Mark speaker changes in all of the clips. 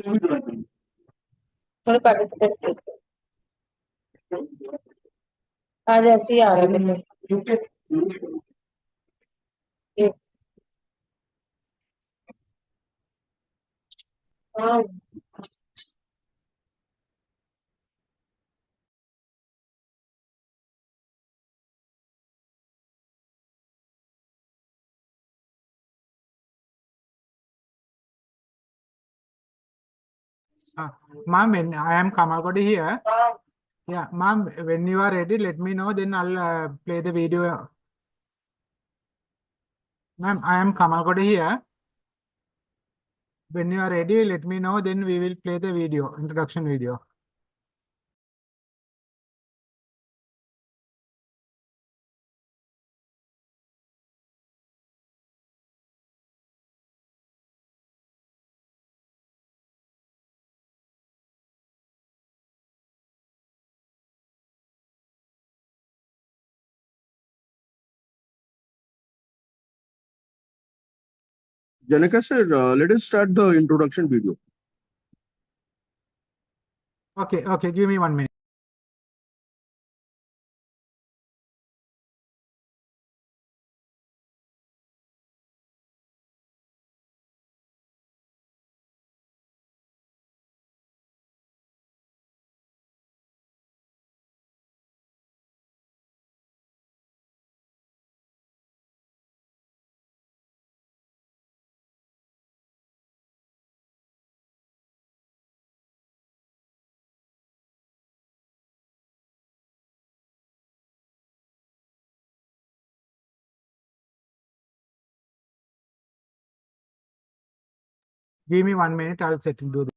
Speaker 1: थोड़े पार्टिसिपेट्स देखते हैं। आज ऐसे ही आ रहे थे। एक- हाँ।
Speaker 2: Uh, Ma'am, I am Kamalkoti here. Yeah, ma'am, when you are ready, let me know, then I'll play the video. Ma'am, I am Kamalkoti here. When you are ready, let me know, then we will play the video, introduction video.
Speaker 3: Janaka sir, let us start the introduction video.
Speaker 2: Okay, give me 1 minute. Give me 1 minute, I'll set into the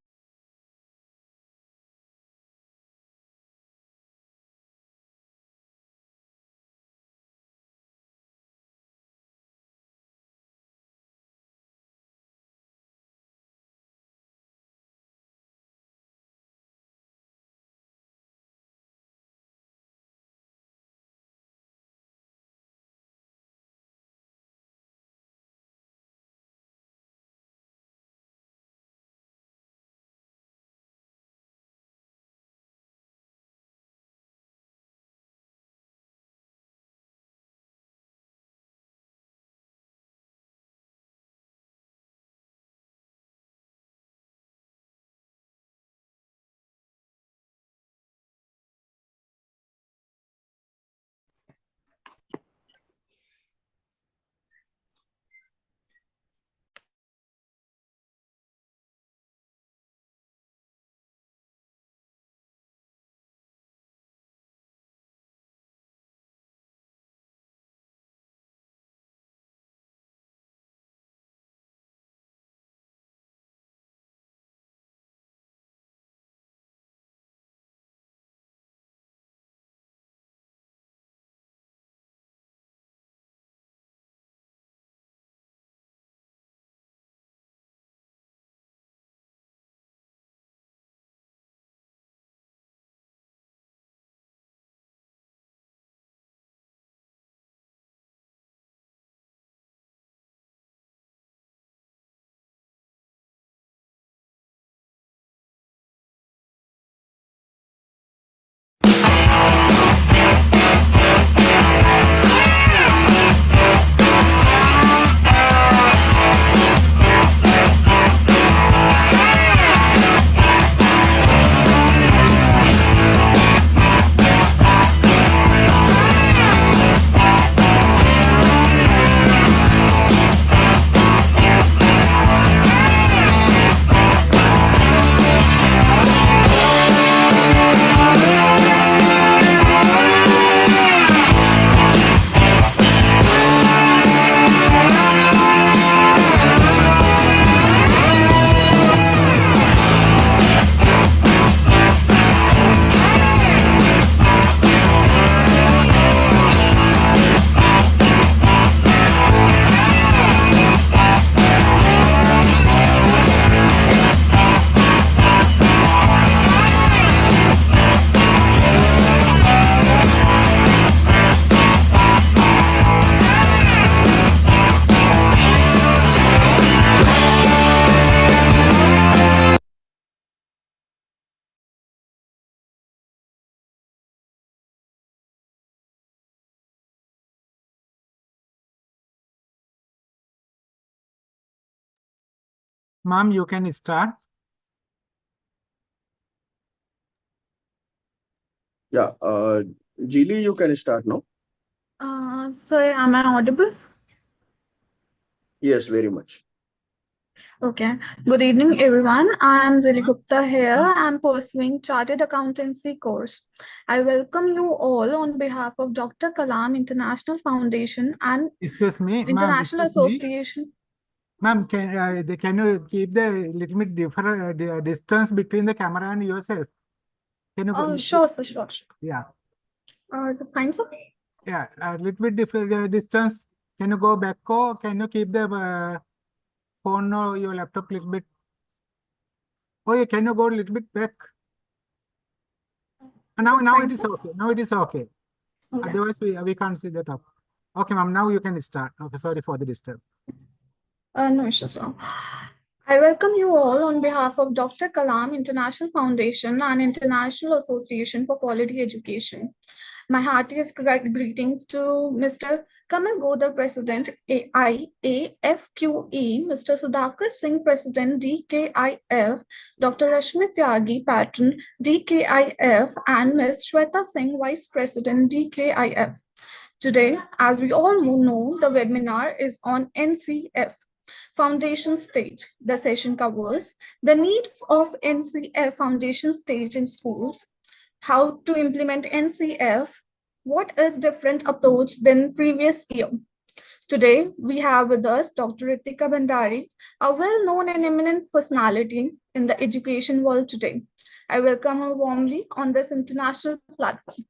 Speaker 2: Ma'am, you can start.
Speaker 3: Yeah, Geely, you can start now.
Speaker 4: Sir, am I audible?
Speaker 3: Yes, very much.
Speaker 4: Okay. Good evening, everyone. I am Zili Gupta here. I'm pursuing Chartered Accountancy course. I welcome you all on behalf of Dr. Kalam International Foundation and
Speaker 2: Excuse me, ma'am.
Speaker 4: International
Speaker 2: Excuse me.
Speaker 4: Association.
Speaker 2: Ma'am, can you keep the little bit different distance between the camera and yourself? Can you go?
Speaker 4: Sure, sir, sure.
Speaker 2: Yeah,
Speaker 4: Is it fine, sir?
Speaker 2: yeah, a little bit different distance. Can you go back or can you keep the phone or your laptop little bit? Oh, yeah, can you go a little bit back? Now
Speaker 4: fine,
Speaker 2: it is
Speaker 4: sir?
Speaker 2: okay. Now it is okay.
Speaker 4: Okay.
Speaker 2: Otherwise, we can't see the top. Okay, ma'am. Now you can start. Okay, sorry for the disturb.
Speaker 4: No issues, sir. I welcome you all on behalf of Dr. Kalam International Foundation and International Association for Quality Education. My heartiest greetings to Mr. Kamal Godar, President IAFQE, Mr. Sudhakar Singh, President DKIF, Dr. Rashmi Tyagi, Patron DKIF, and Ms. Shweta Singh, Vice President DKIF. Today, as we all know, the webinar is on NCF, Foundation Stage. The session covers the need of NCF Foundation Stage in schools, how to implement NCF, what is different approach than previous year. Today, we have with us Dr. Ritika Bhandari, a well-known and eminent personality in the education world today. I welcome her warmly on this international platform.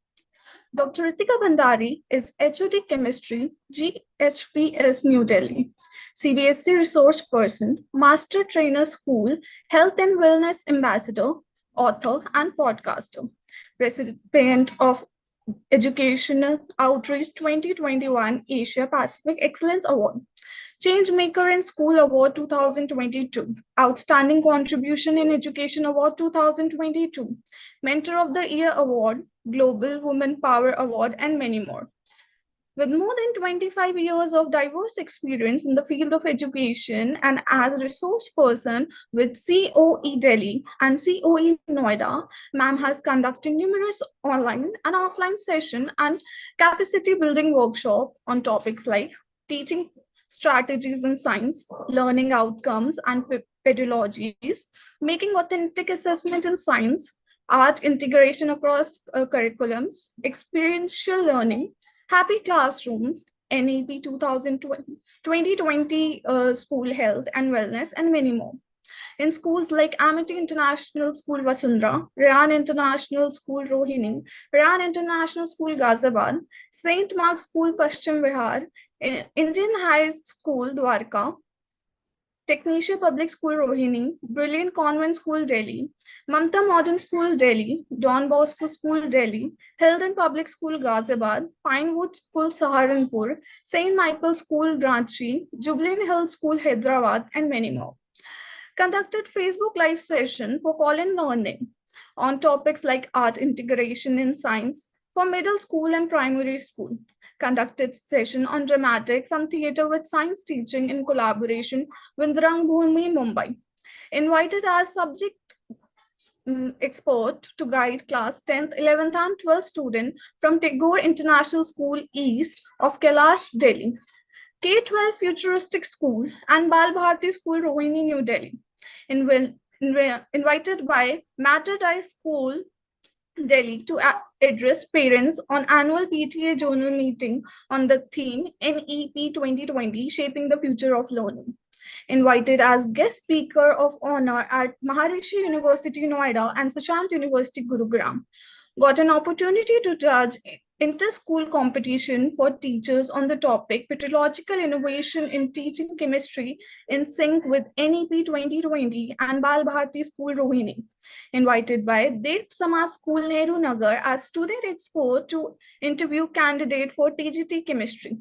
Speaker 4: Dr. Ritika Bhandari is HOD Chemistry, GHPS New Delhi, CBSE Resource Person, Master Trainer School, Health and Wellness Ambassador, author, and podcaster, recipient of Educational Outreach 2021 Asia Pacific Excellence Award, Changemaker in School Award 2022, Outstanding Contribution in Education Award 2022, Mentor of the Year Award, Global Women Power Award, and many more. With more than 25 years of diverse experience in the field of education and as a resource person with COE Delhi and COE Noida, ma'am has conducted numerous online and offline sessions and capacity building workshops on topics like teaching strategies in science, learning outcomes and pedagogies, making authentic assessment in science, art integration across curriculums, experiential learning, Happy Classrooms, NEP 2020 School Health and Wellness, and many more. In schools like Amity International School Vasundhara, Rayan International School Rohini, Rayan International School Ghaziabad, St. Mark's School Paschim Vihar, Indian High School Dwarka, Technisha Public School Rohini, Brilliant Convent School Delhi, Mamta Modern School Delhi, Don Bosco School Delhi, Hilton Public School Ghaziabad, Pinewood School Saharanpur, St. Michael's School Ranchi, Jubilee Hill School Hyderabad, and many more. Conducted Facebook Live session for call-in learning on topics like art integration in science for middle school and primary school. Conducted session on dramatics and theater with science teaching in collaboration with Rangbhoomi Mumbai. Invited as subject expert to guide class 10th, 11th and 12th student from Tagore International School East of Kailash, Delhi. K-12 Futuristic School and Bal Bharti School, Rohini, New Delhi. Invited by Matter School, Delhi to address parents on annual PTA journal meeting on the theme NEP 2020, Shaping the Future of Learning. Invited as guest speaker of honor at Maharishi University, Noida and Sushant University, Gurugram. Got an opportunity to judge inter-school competition for teachers on the topic Pedagogical Innovation in Teaching Chemistry in Sync with NEP 2020 and Bal Bharti School Rohini. Invited by Dev Samaj School Nehru Nagar as student expert to interview candidate for TGT Chemistry.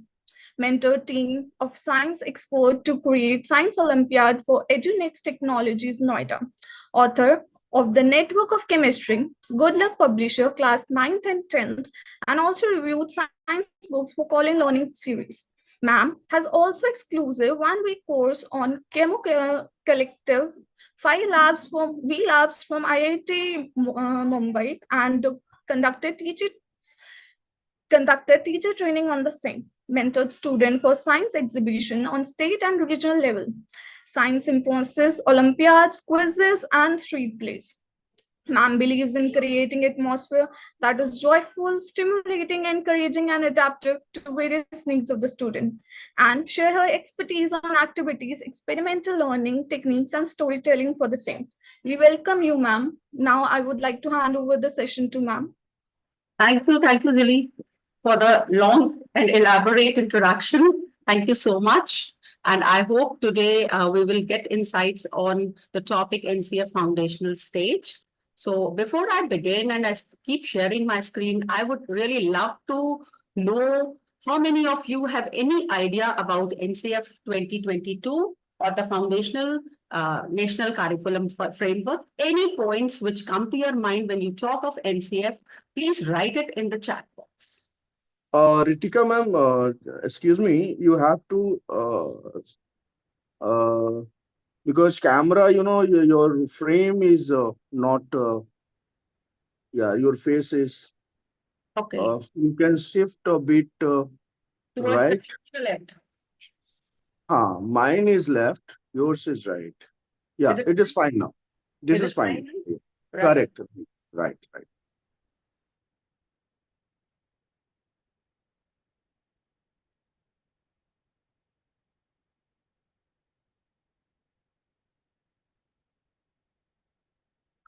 Speaker 4: Mentor team of science expert to create Science Olympiad for EduNext Technologies Noida. Author of the Network of Chemistry, Good Luck Publisher, class 9th and 10th, and also reviewed science books for call-in learning series. Ma'am has also exclusive one-week course on Collective, 5 labs from IIT Mumbai, and conducted teacher training on the same, mentored student for science exhibition on state and regional level, science symposiums, Olympiads, quizzes, and street plays. Ma'am believes in creating atmosphere that is joyful, stimulating, encouraging, and adaptive to various needs of the student, and share her expertise on activities, experimental learning techniques, and storytelling for the same. We welcome you, ma'am. Now I would like to hand over the session to ma'am.
Speaker 5: Thank you, Zili, for the long and elaborate introduction. Thank you so much. And I hope today we will get insights on the topic NCF foundational stage. So before I begin and I keep sharing my screen, I would really love to know how many of you have any idea about NCF 2022 or the foundational national curriculum framework. Any points which come to your mind when you talk of NCF, please write it in the chat box.
Speaker 3: Ritika ma'am, excuse me, you have to because camera, your frame is not yeah, your face is
Speaker 5: Okay.
Speaker 3: You can shift a bit
Speaker 5: Towards
Speaker 3: right.
Speaker 5: the left.
Speaker 3: Mine is left, yours is right. Yeah,
Speaker 5: it
Speaker 3: it is fine now. This
Speaker 5: Is
Speaker 3: is
Speaker 5: it
Speaker 3: fine.
Speaker 5: fine? Right.
Speaker 3: Correct. Right.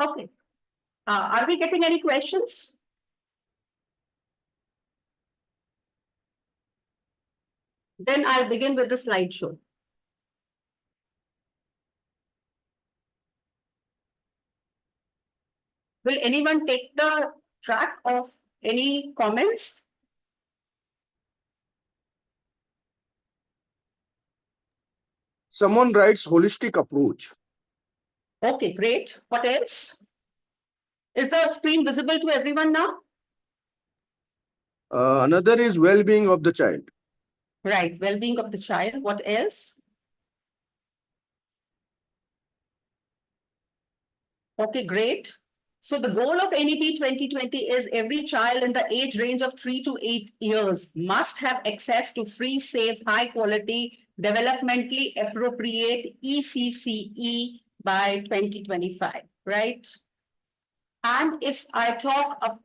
Speaker 5: Okay. Are we getting any questions? Then I'll begin with the slideshow. Will anyone take the track of any comments?
Speaker 3: Someone writes holistic approach.
Speaker 5: Okay, great. What else? Is the screen visible to everyone now?
Speaker 3: Another is well-being of the child.
Speaker 5: Right, well-being of the child. What else? Okay, great. So the goal of NEP 2020 is every child in the age range of 3 to 8 years must have access to free, safe, high quality, developmentally appropriate ECCE by 2025, right? And if I talk of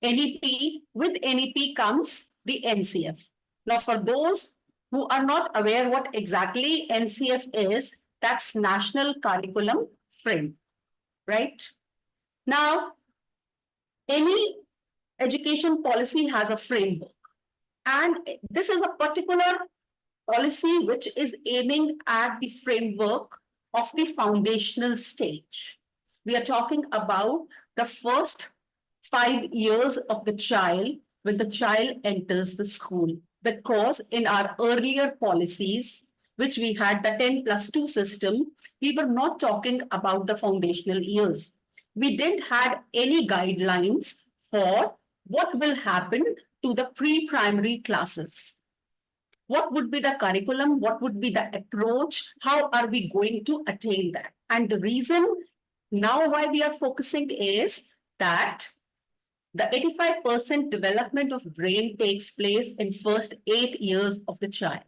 Speaker 5: NEP, with NEP comes the NCF. Now, for those who are not aware what exactly NCF is, that's National Curriculum Frame, right? Now, any education policy has a framework, and this is a particular policy which is aiming at the framework of the foundational stage. We are talking about the first 5 years of the child when the child enters the school, because in our earlier policies, which we had the 10+2 system, we were not talking about the foundational years. We didn't have any guidelines for what will happen to the pre-primary classes. What would be the curriculum? What would be the approach? How are we going to attain that? And the reason now why we are focusing is that the 85% development of brain takes place in first 8 years of the child.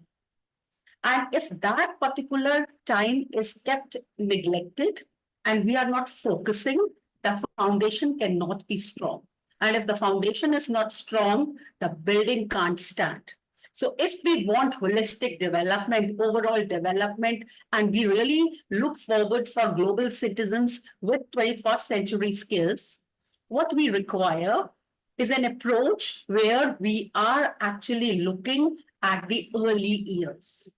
Speaker 5: And if that particular time is kept neglected and we are not focusing, the foundation cannot be strong. And if the foundation is not strong, the building can't stand. So if we want holistic development, overall development, and we really look forward for global citizens with 21st century skills, what we require is an approach where we are actually looking at the early years.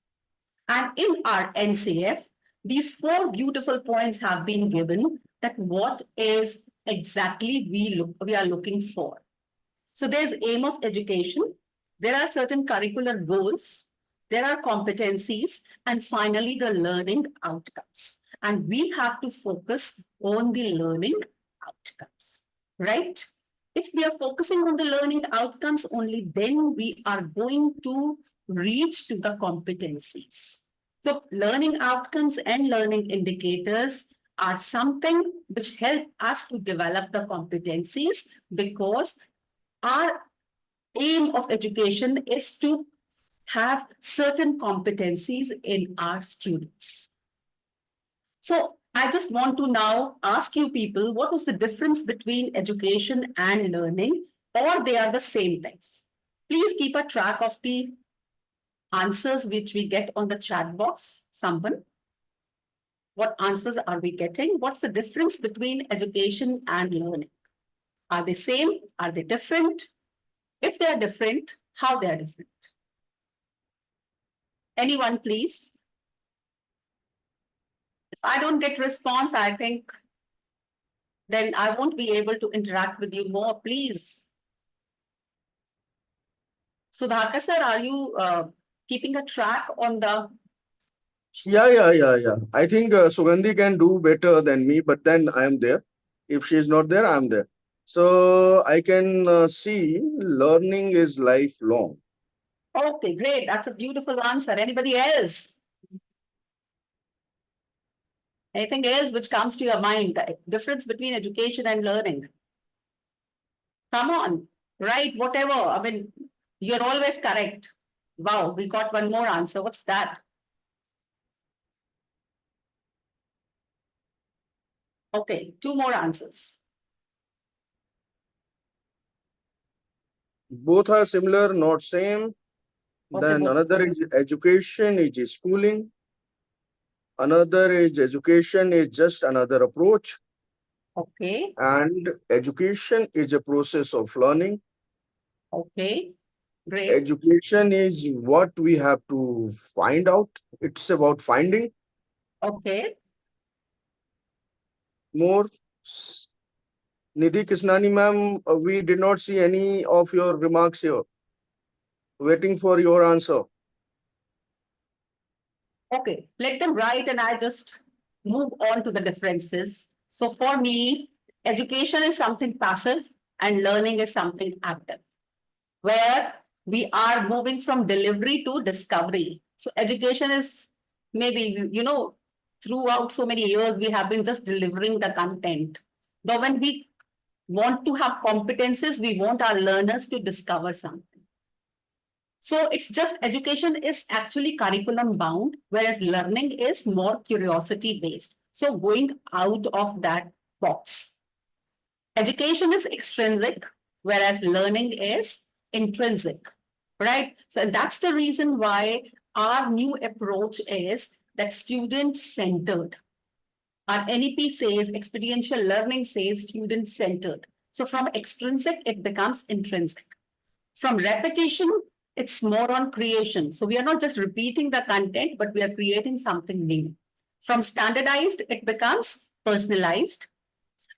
Speaker 5: And in our NCF, these 4 beautiful points have been given that what is exactly we are looking for. So there's aim of education, there are certain curricular goals, there are competencies, and finally the learning outcomes. And we have to focus on the learning outcomes, right? If we are focusing on the learning outcomes, only then we are going to reach to the competencies. So learning outcomes and learning indicators are something which help us to develop the competencies, because our aim of education is to have certain competencies in our students. So I just want to now ask you people, what is the difference between education and learning, or they are the same things? Please keep a track of the answers which we get on the chat box. Someone, what answers are we getting? What's the difference between education and learning? Are they same? Are they different? If they are different, how they are different? Anyone, please? If I don't get response, I think then I won't be able to interact with you more. Please. Sudhakar sir, are you keeping a track on the...
Speaker 3: Yeah. I think Sugandhi can do better than me, but then I am there. If she is not there, I am there. So I can see learning is lifelong.
Speaker 5: Okay, great. That's a beautiful answer. Anybody else? Anything else which comes to your mind? The difference between education and learning? Come on, right? Whatever. I mean, you're always correct. Wow, we got one more answer. What's that? Okay, two more answers.
Speaker 3: Both are similar, not same.
Speaker 5: Okay,
Speaker 3: Then
Speaker 5: both
Speaker 3: another is education, is schooling. Another is education is just another approach.
Speaker 5: Okay,
Speaker 3: And education is a process of learning.
Speaker 5: okay, great.
Speaker 3: Education is what we have to find out. It's about finding
Speaker 5: Okay,
Speaker 3: more. Nidhi Krishnani ma'am, we did not see any of your remarks here. Waiting for your answer.
Speaker 5: okay. Let them write and I just move on to the differences. So for me, education is something passive and learning is something active, where we are moving from delivery to discovery. So education is maybe, throughout so many years, we have been just delivering the content. Though when we want to have competences, we want our learners to discover something. So it's just education is actually curriculum bound, whereas learning is more curiosity based. So going out of that box. Education is extrinsic, whereas learning is intrinsic, right? So that's the reason why our new approach is that student-centered. Our NEP says, experiential learning says student-centered. So from extrinsic, it becomes intrinsic. From repetition, it's more on creation. So we are not just repeating the content, but we are creating something new. From standardized, it becomes personalized.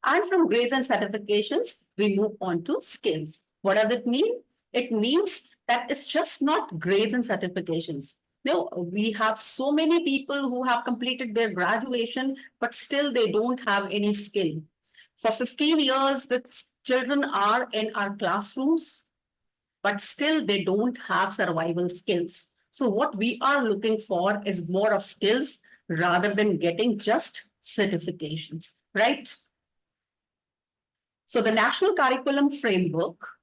Speaker 5: And from grades and certifications, we move on to skills. What does it mean? It means that it's just not grades and certifications. No, we have so many people who have completed their graduation, but still they don't have any skill. For 15 years, the children are in our classrooms, but still they don't have survival skills. So what we are looking for is more of skills rather than getting just certifications, right? So the National Curriculum Framework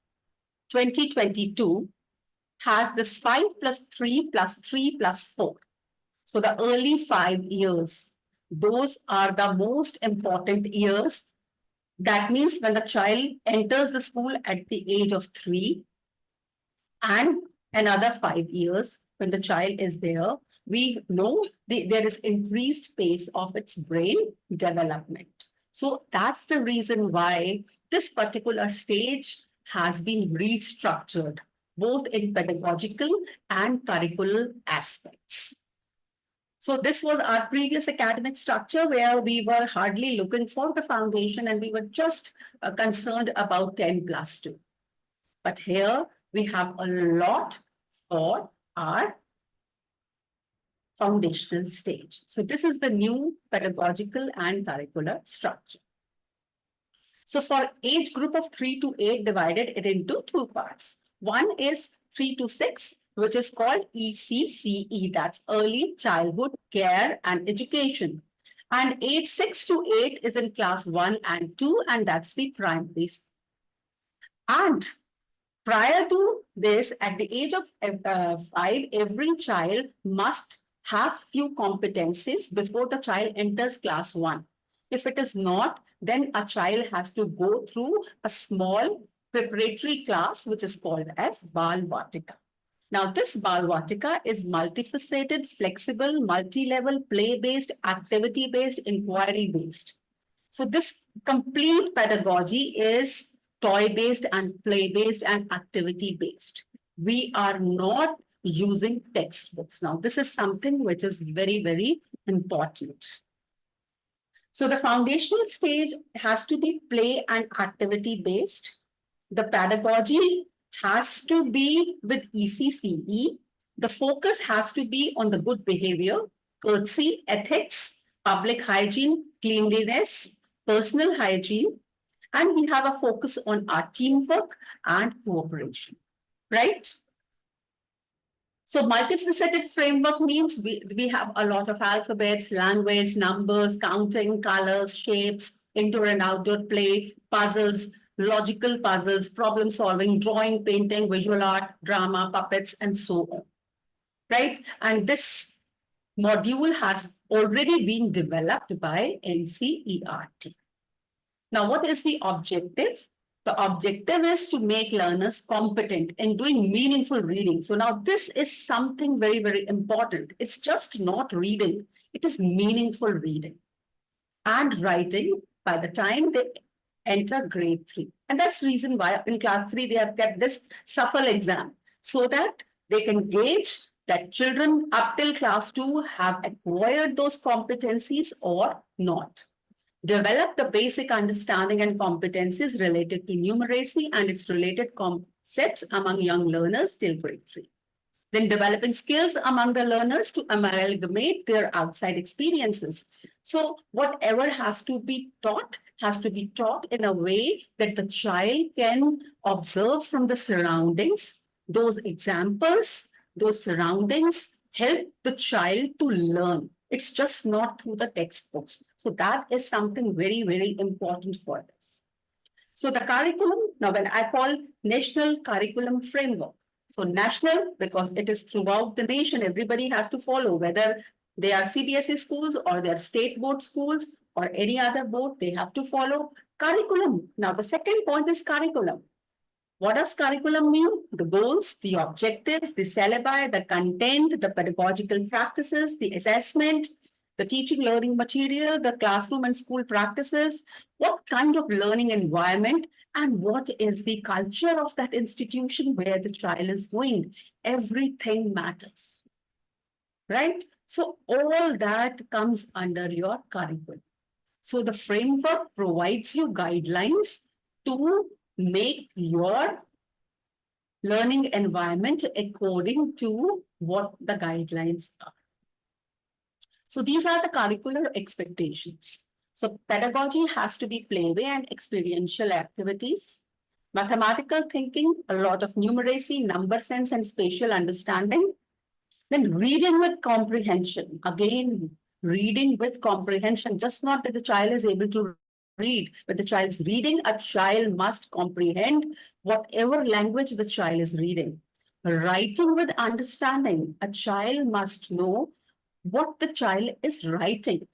Speaker 5: 2022 has this 5+3+3+4. So the early 5 years, those are the most important years. That means when the child enters the school at the age of 3 and another 5 years when the child is there, we know there is increased pace of its brain development. So that's the reason why this particular stage has been restructured, both in pedagogical and curricular aspects. So this was our previous academic structure where we were hardly looking for the foundation and we were just concerned about 10+2. But here we have a lot for our foundational stage. So this is the new pedagogical and curricular structure. So for age group of 3 to 8, divided it into 2 parts. One is 3 to 6, which is called ECCE, that's Early Childhood Care and Education. And age 6 to 8 is in class 1 and 2, and that's the primary school. And prior to this, at the age of 5, every child must have few competencies before the child enters class 1. If it is not, then a child has to go through a small preparatory class, which is called as Bal Vatika. Now, this Bal Vatika is multifaceted, flexible, multi-level, play-based, activity-based, inquiry-based. So this complete pedagogy is toy-based and play-based and activity-based. We are not using textbooks. Now, this is something which is very, very important. So the foundational stage has to be play and activity-based. The pedagogy has to be with ECCE. The focus has to be on the good behavior, courtesy, ethics, public hygiene, cleanliness, personal hygiene, and we have a focus on our teamwork and cooperation, right? So multifaceted framework means we have a lot of alphabets, language, numbers, counting, colors, shapes, indoor and outdoor play, puzzles, logical puzzles, problem solving, drawing, painting, visual art, drama, puppets, and so on, right? And this module has already been developed by NCERT. Now, what is the objective? The objective is to make learners competent in doing meaningful reading. So now this is something very, very important. It's just not reading. It is meaningful reading and writing by the time they enter grade 3. And that's the reason why in class 3, they have kept this SAFL exam so that they can gauge that children up till class 2 have acquired those competencies or not. Develop the basic understanding and competencies related to numeracy and its related concepts among young learners till grade 3. Then developing skills among the learners to amalgamate their outside experiences. So whatever has to be taught in a way that the child can observe from the surroundings. Those examples, those surroundings help the child to learn. It's just not through the textbooks. So that is something very, very important for this. So the curriculum, now when I call National Curriculum Framework, so national because it is throughout the nation, everybody has to follow, whether they are CBSE schools or they are state board schools or any other board, they have to follow curriculum. Now the second point is curriculum. What does curriculum mean? The goals, the objectives, the syllabi, the content, the pedagogical practices, the assessment, the teaching learning material, the classroom and school practices, what kind of learning environment, and what is the culture of that institution where the child is going. Everything matters, right? So all that comes under your curriculum. So the framework provides you guidelines to make your learning environment according to what the guidelines are. So these are the curricular expectations. So pedagogy has to be playway and experiential activities. Mathematical thinking, a lot of numeracy, number sense, and spatial understanding. Then reading with comprehension. Again, reading with comprehension, just not that the child is able to read, but the child is reading, a child must comprehend whatever language the child is reading. Writing with understanding, a child must know what the child is writing.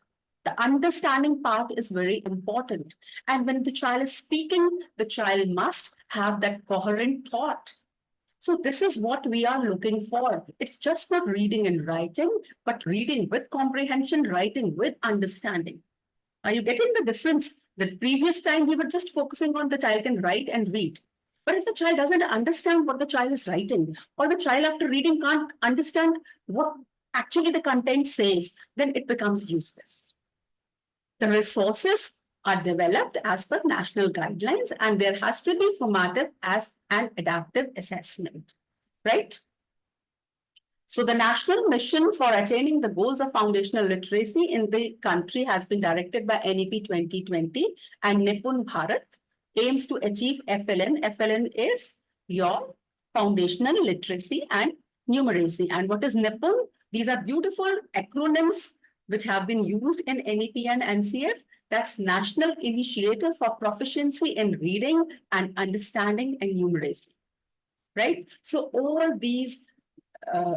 Speaker 5: The understanding part is very important. And when the child is speaking, the child must have that coherent thought. So this is what we are looking for. It's just not reading and writing, but reading with comprehension, writing with understanding. Are you getting the difference? The previous time we were just focusing on the child can write and read. But if the child doesn't understand what the child is writing, or the child after reading can't understand what actually the content says, then it becomes useless. The resources are developed as per national guidelines, and there has to be formative as an adaptive assessment, right? So the national mission for attaining the goals of foundational literacy in the country has been directed by NEP 2020, and Nipun Bharat aims to achieve FLN. FLN is your foundational literacy and numeracy. And what is NIPUN? These are beautiful acronyms which have been used in NEP and NCF. That's National Initiative for Proficiency in Reading and Understanding and Numeracy, right? So all these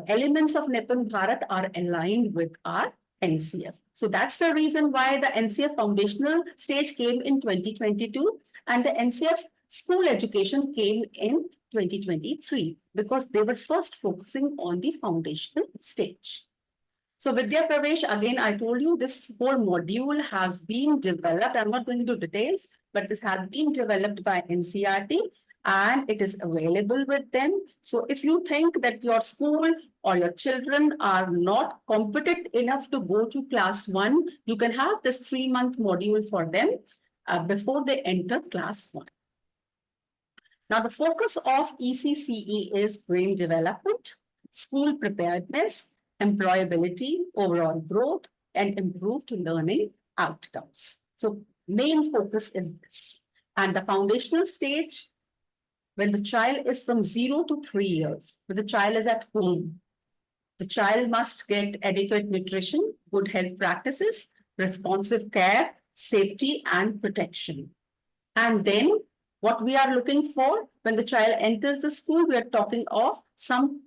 Speaker 5: elements of Nipun Bharat are aligned with our NCF. So that's the reason why the NCF foundational stage came in 2022 and the NCF school education came in 2023 because they were first focusing on the foundational stage. So Vidya Pravesh, again, I told you this whole module has been developed. I'm not going into details, but this has been developed by NCERT and it is available with them. So if you think that your school or your children are not competent enough to go to class 1, you can have this 3-month module for them before they enter class 1. Now, the focus of ECCE is brain development, school preparedness, employability, overall growth, and improved learning outcomes. So main focus is this. And the foundational stage, when the child is from 0 to 3 years, when the child is at home, the child must get adequate nutrition, good health practices, responsive care, safety, and protection. And then what we are looking for when the child enters the school, we are talking of some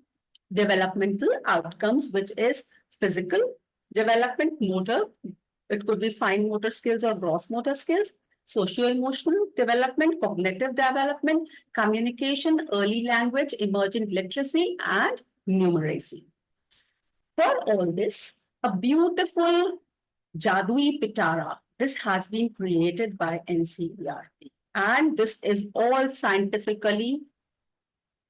Speaker 5: developmental outcomes, which is physical development, motor, it could be fine motor skills or gross motor skills, socio-emotional development, cognitive development, communication, early language, emergent literacy, and numeracy. For all this, a beautiful Jadui Pitara, this has been created by NCERT. And this is all scientifically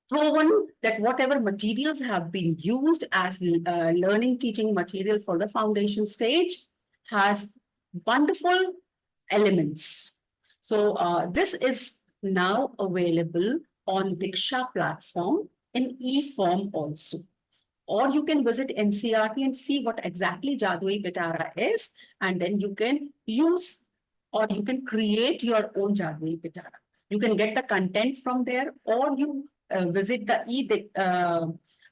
Speaker 5: proven that whatever materials have been used as learning teaching material for the foundation stage has wonderful elements. So this is now available on Diksha platform in e-form also. Or you can visit NCERT and see what exactly Jadui Pitara is, and then you can use or you can create your own Jadui Pitara. You can get the content from there, or you visit the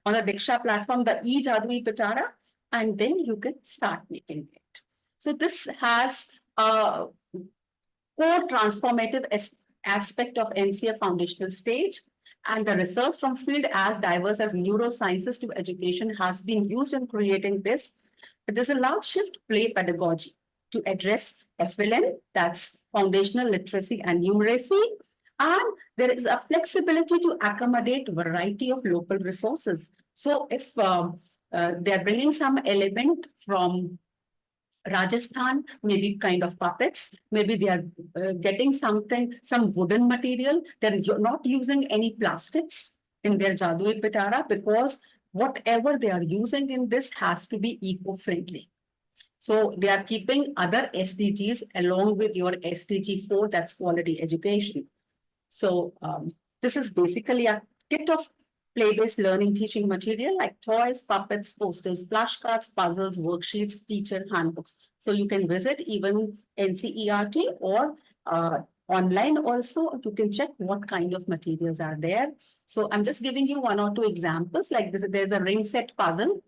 Speaker 5: on the Diksha platform, the e-Jadui Pitara, and then you can start making it. So this has a core transformative aspect of NCF foundational stage, and the research from field as diverse as neurosciences to education has been used in creating this. But there's a large shift play pedagogy to address FLN, that's foundational literacy and numeracy, and there is a flexibility to accommodate variety of local resources. So if they're bringing some element from Rajasthan, maybe kind of puppets, maybe they are getting something, some wooden material, they're not using any plastics in their Jadui Pitara because whatever they are using in this has to be eco-friendly. So they are keeping other SDGs along with your SDG 4, that's quality education. So this is basically a kit of play-based learning teaching material like toys, puppets, posters, flashcards, puzzles, worksheets, teacher handbooks. So you can visit even NCERT or online also. You can check what kind of materials are there. So I'm just giving you 1 or 2 examples like this. There's a ring set puzzle.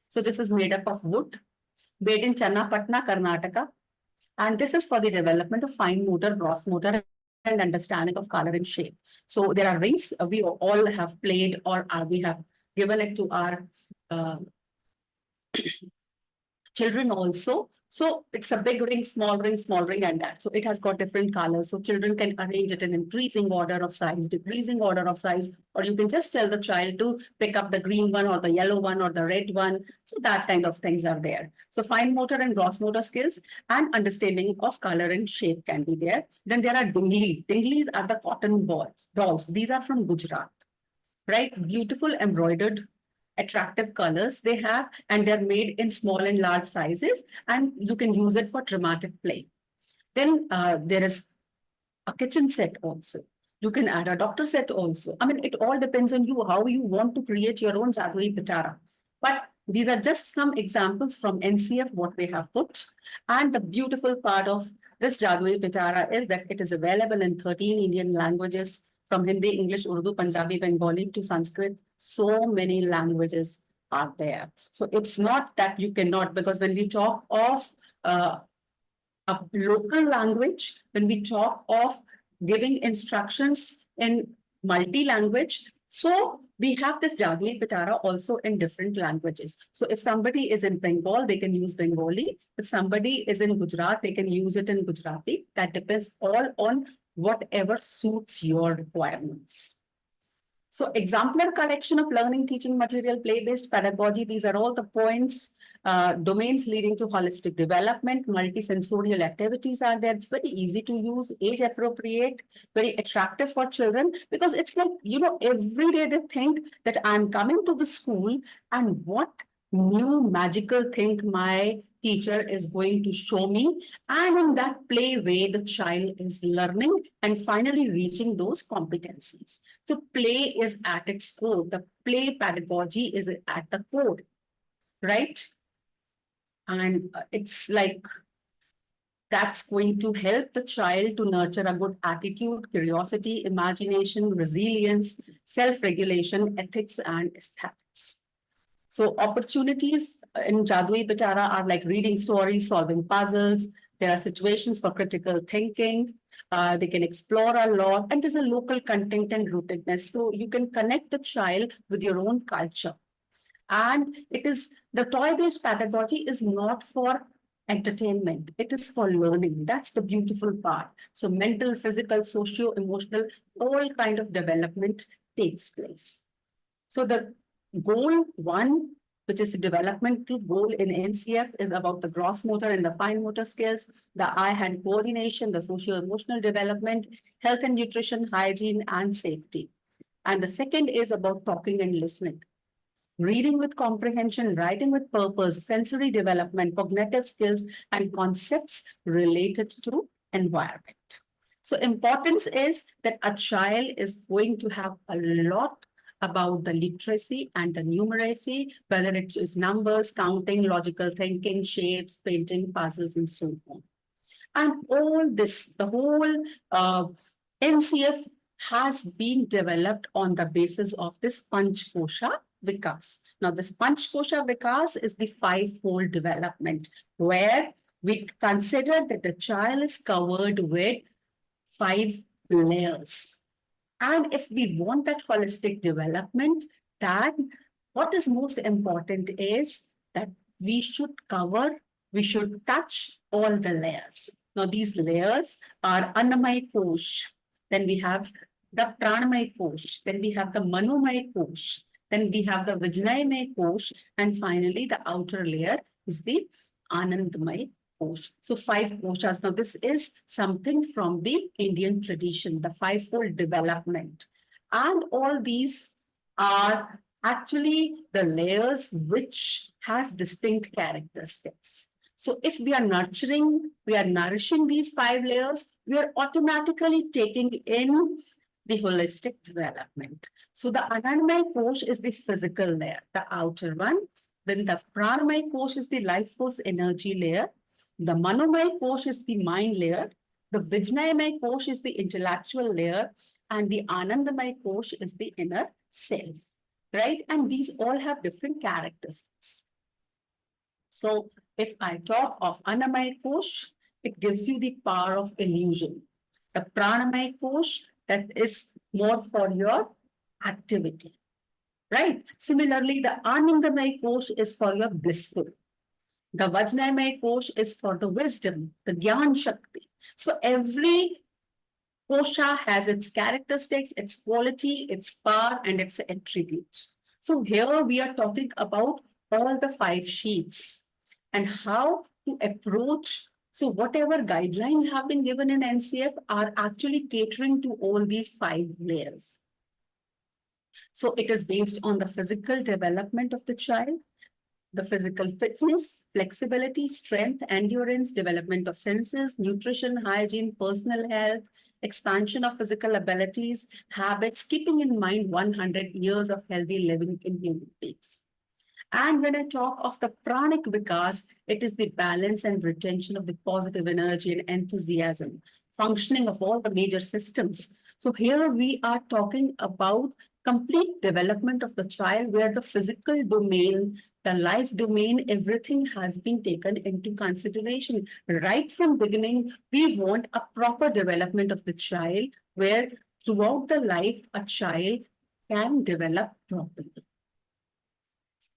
Speaker 5: So this is made up of wood, made in Channapatna, Karnataka. And this is for the development of fine motor, gross motor, and understanding of color and shape. So there are rings we all have played or we have given it to our children also. So it's a big ring, small ring, and that. So it has got different colors. So children can arrange it in increasing order of size, decreasing order of size, or you can just tell the child to pick up the green one or the yellow one or the red one. So that kind of things are there. So fine motor and gross motor skills and understanding of color and shape can be there. Then there are dingli. Dinglis are the cotton dolls. These are from Gujarat, right? Beautiful embroidered attractive colors they have, and they're made in small and large sizes, and you can use it for dramatic play. Then there is a kitchen set also. You can add a doctor set also. I mean, it all depends on you, how you want to create your own Jadui Pitara. But these are just some examples from NCF, what we have put. And the beautiful part of this Jadui Pitara is that it is available in 13 Indian languages from Hindi, English, Urdu, Punjabi, Bengali to Sanskrit. So many languages are there. So it's not that you cannot, because when we talk of a local language, when we talk of giving instructions in multi-language, so we have this Jadui Pitara also in different languages. So if somebody is in Bengal, they can use Bengali. If somebody is in Gujarat, they can use it in Gujarati. That depends all on whatever suits your requirements. So exemplar collection of learning, teaching material, play-based pedagogy, these are all the points, domains leading to holistic development, multisensorial activities are there. It's very easy to use, age appropriate, very attractive for children, because it's like, you know, every day they think that I'm coming to the school and what new magical thing my teacher is going to show me. And in that play way, the child is learning and finally reaching those competencies. So play is at its core. The play pedagogy is at the core, right? And it's like that's going to help the child to nurture a good attitude, curiosity, imagination, resilience, self-regulation, ethics, and aesthetics. So opportunities in Jadui Pitara are like reading stories, solving puzzles. There are situations for critical thinking. They can explore a lot, and there's a local content and rootedness. So you can connect the child with your own culture. And it is the toy-based pedagogy is not for entertainment. It is for learning. That's the beautiful part. So mental, physical, socio-emotional, all kind of development takes place. So the goal 1, which is the developmental goal in NCF, is about the gross motor and the fine motor skills, the eye-hand coordination, the socio-emotional development, health and nutrition, hygiene, and safety. And the second is about talking and listening. Reading with comprehension, writing with purpose, sensory development, cognitive skills, and concepts related to environment. So importance is that a child is going to have a lot about the literacy and the numeracy, whether it is numbers, counting, logical thinking, shapes, painting, puzzles, and so on. And all this, the whole NCF has been developed on the basis of this Panchkosha Vikas. Now, this Panchkosha Vikas is the 5-fold development, where we consider that the child is covered with 5 layers. And if we want that holistic development, then what is most important is that we should touch all the layers. Now, these layers are Annamaya Kosh, then we have the Pranamaya Kosh, then we have the Manomaya Kosh, then we have the Vijnanamaya Kosh, and finally the outer layer is the Anandamaya Kosh. So 5 koshas. Now this is something from the Indian tradition, the 5-fold development. And all these are actually the layers which has distinct characteristics. So if we are nourishing these 5 layers, we are automatically taking in the holistic development. So the Anandamaya Kosh is the physical layer, the outer one. Then the Pranamaya Kosh is the life force energy layer. The Manomaya Kosh is the mind layer. The Vijnanamaya Kosh is the intellectual layer. And the Anandamaya Kosh is the inner self, right? And these all have different characteristics. So if I talk of Annamaya Kosh, it gives you the power of illusion. The Pranamaya Kosh, that is more for your activity, right? Similarly, the Anandamaya Kosh is for your blissful. The Vajnanamaya Kosh is for the wisdom, the Gyan Shakti. So every kosha has its characteristics, its quality, its power, and its attributes. So here we are talking about all the 5 sheets and how to approach. So whatever guidelines have been given in NCF are actually catering to all these 5 layers. So it is based on the physical development of the child, the physical fitness, flexibility, strength, endurance, development of senses, nutrition, hygiene, personal health, expansion of physical abilities, habits, keeping in mind 100 years of healthy living in human beings. And when I talk of the pranic vikas, it is the balance and retention of the positive energy and enthusiasm, functioning of all the major systems. So here we are talking about complete development of the child, where the physical domain, the life domain, everything has been taken into consideration. Right from beginning, we want a proper development of the child, where throughout the life, a child can develop properly.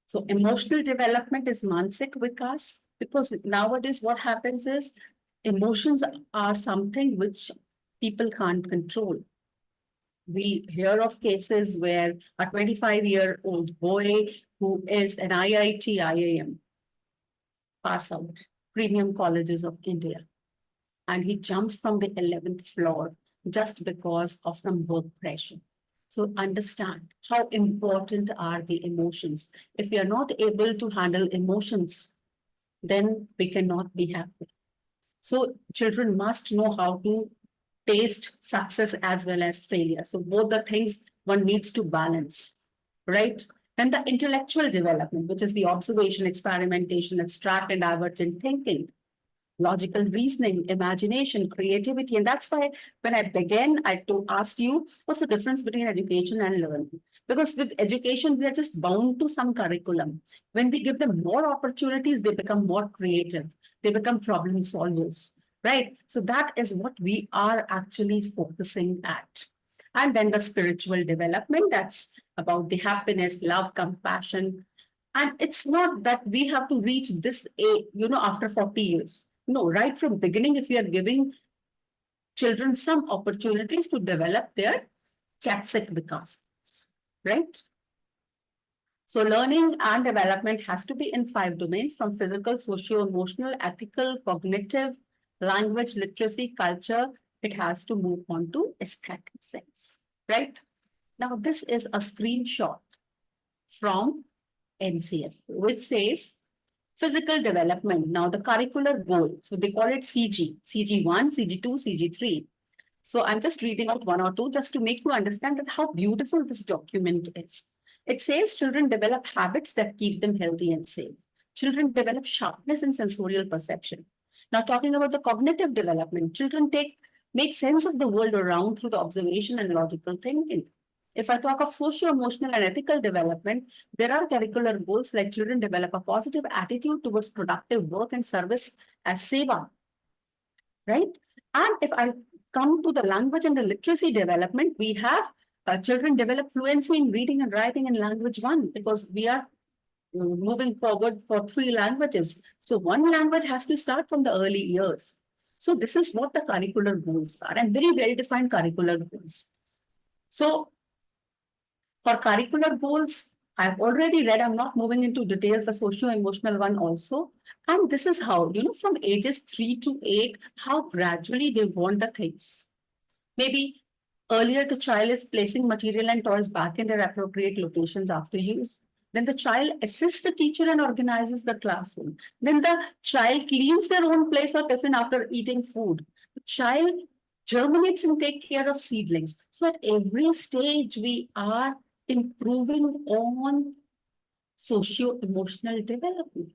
Speaker 5: So emotional development is Mansik Vikas, because nowadays what happens is emotions are something which people can't control. We hear of cases where a 25-year-old boy who is an IIT, IIM pass out, premium colleges of India, and he jumps from the 11th floor just because of some work pressure. So understand how important are the emotions. If we are not able to handle emotions, then we cannot be happy. So children must know how to taste success as well as failure. So both the things one needs to balance, right? Then the intellectual development, which is the observation, experimentation, abstract and divergent thinking, logical reasoning, imagination, creativity. And that's why when I began, I to ask you, what's the difference between education and learning? Because with education, we are just bound to some curriculum. When we give them more opportunities, they become more creative. They become problem solvers, right? So that is what we are actually focusing at. And then the spiritual development, that's about the happiness, love, compassion. And it's not that we have to reach this age, after 40 years. No, right from beginning, if we are giving children some opportunities to develop their Chatsik Vikas, right? So learning and development has to be in 5 domains, from physical, socio-emotional, ethical, cognitive, language, literacy, culture. It has to move on to aesthetic sense, right? Now, this is a screenshot from NCF, which says physical development. Now, the curricular goal, so they call it CG, CG1, CG2, CG3. So I'm just reading out one or two just to make you understand that how beautiful this document is. It says children develop habits that keep them healthy and safe. Children develop sharpness and sensorial perception. Now, talking about the cognitive development, children make sense of the world around through the observation and logical thinking. If I talk of socio-emotional and ethical development, there are curricular goals like children develop a positive attitude towards productive work and service as seva, right? And if I come to the language and the literacy development, we have children develop fluency in reading and writing in language 1, because we are moving forward for 3 languages. So one language has to start from the early years. So this is what the curricular goals are, and very well-defined curricular goals. So for curricular goals, I've already read, I'm not moving into details, the socio-emotional one also. And this is how, from ages 3 to 8, how gradually they want the things. Maybe earlier the child is placing material and toys back in their appropriate locations after use. Then the child assists the teacher and organizes the classroom. Then the child cleans their own place or tiffin after eating food. The child germinates and takes care of seedlings. So at every stage, we are improving on socio-emotional development.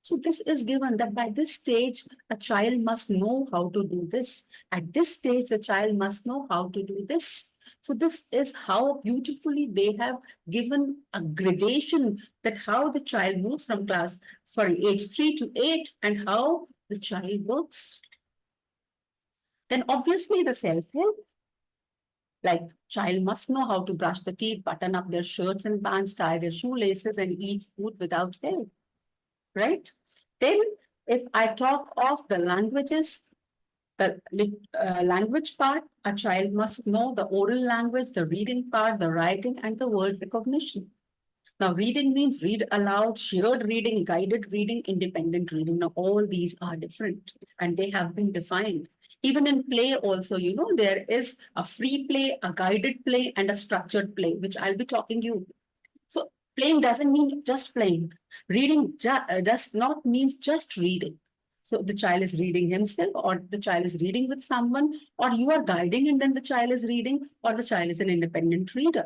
Speaker 5: So this is given that by this stage, a child must know how to do this. At this stage, the child must know how to do this. So this is how beautifully they have given a gradation that how the child moves from age 3 to 8 and how the child works. Then obviously the self-help. Like child must know how to brush the teeth, button up their shirts and pants, tie their shoelaces and eat food without help, right? Then if I talk of the languages, the language part, a child must know the oral language, the reading part, the writing and the word recognition. Now reading means read aloud, shared reading, guided reading, independent reading. Now all these are different and they have been defined. Even in play also, there is a free play, a guided play, and a structured play, which I'll be talking you. So playing doesn't mean just playing. Reading does not means just reading. So the child is reading himself, or the child is reading with someone, or you are guiding and then the child is reading, or the child is an independent reader.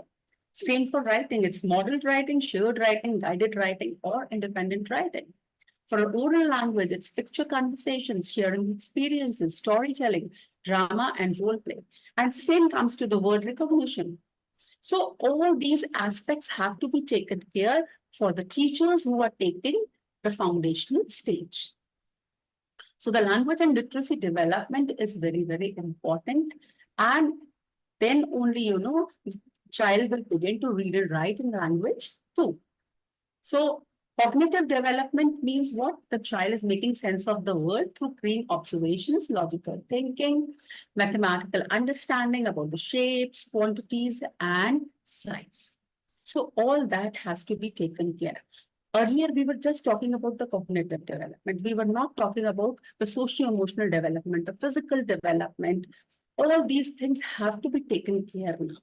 Speaker 5: Same for writing. It's modeled writing, shared writing, guided writing, or independent writing. For oral language, it's picture conversations, sharing experiences, storytelling, drama, and role play. And same comes to the word recognition. So all these aspects have to be taken care for the teachers who are taking the foundational stage. So the language and literacy development is very, very important. And then only, child will begin to read and write in language too. So cognitive development means what? The child is making sense of the world through keen observations, logical thinking, mathematical understanding about the shapes, quantities, and size. So all that has to be taken care of. Earlier, we were just talking about the cognitive development. We were not talking about the socio-emotional development, the physical development. All these things have to be taken care of now.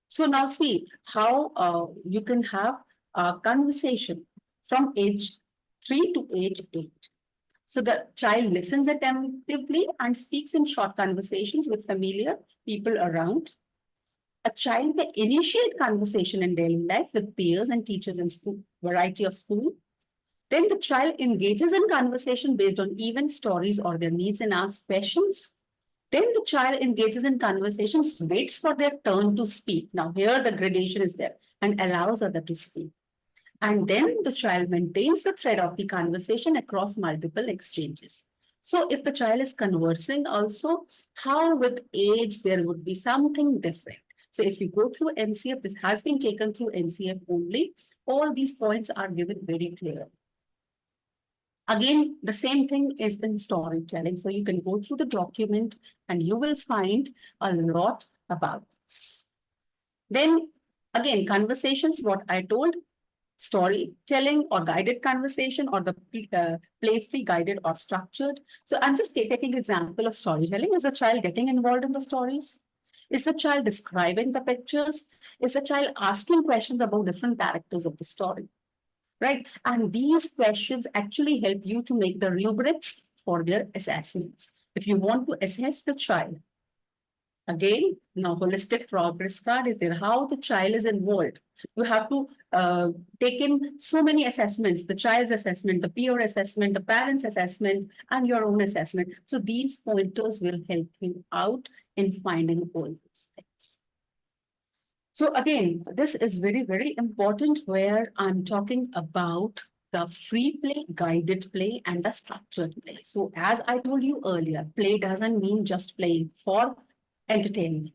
Speaker 5: So now see how you can have a conversation from age 3 to age 8. So the child listens attentively and speaks in short conversations with familiar people around. A child may initiate conversation in daily life with peers and teachers in school, variety of school. Then the child engages in conversation based on event stories or their needs and asks questions. Then the child engages in conversations, waits for their turn to speak. Now here the gradation is there and allows other to speak. And then the child maintains the thread of the conversation across multiple exchanges. So if the child is conversing also, how with age there would be something different. So if you go through NCF, this has been taken through NCF only. All these points are given very clear. Again, the same thing is in storytelling. So you can go through the document and you will find a lot about this. Then again, conversations, what I told, storytelling or guided conversation or the play-free, guided or structured. So I'm just taking example of storytelling. Is the child getting involved in the stories? Is the child describing the pictures? Is the child asking questions about different characters of the story? Right? And these questions actually help you to make the rubrics for their assessments. If you want to assess the child, again, now holistic progress card is there, how the child is involved. You have to take in so many assessments, the child's assessment, the peer assessment, the parent's assessment, and your own assessment. So these pointers will help you out in finding all those things. So again, this is very, very important where I'm talking about the free play, guided play, and the structured play. So as I told you earlier, play doesn't mean just playing for entertainment.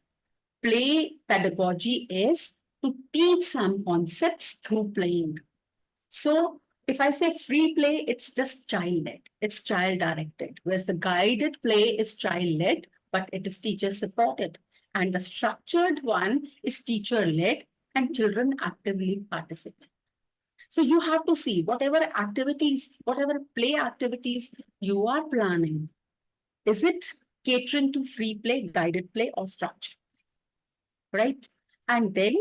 Speaker 5: Play pedagogy is to teach some concepts through playing. So if I say free play, it's just child-led, it's child-directed, whereas the guided play is child-led, but it is teacher-supported. And the structured one is teacher-led and children actively participate. So you have to see whatever activities, whatever play activities you are planning, is it catering to free play, guided play, or structure, right? And then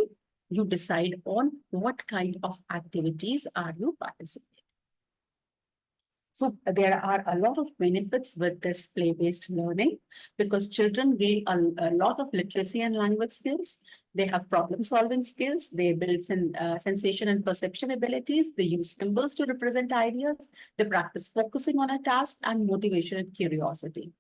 Speaker 5: you decide on what kind of activities are you participating. So there are a lot of benefits with this play-based learning because children gain a lot of literacy and language skills. They have problem-solving skills. They build sensation and perception abilities. They use symbols to represent ideas. They practice focusing on a task and motivation and curiosity.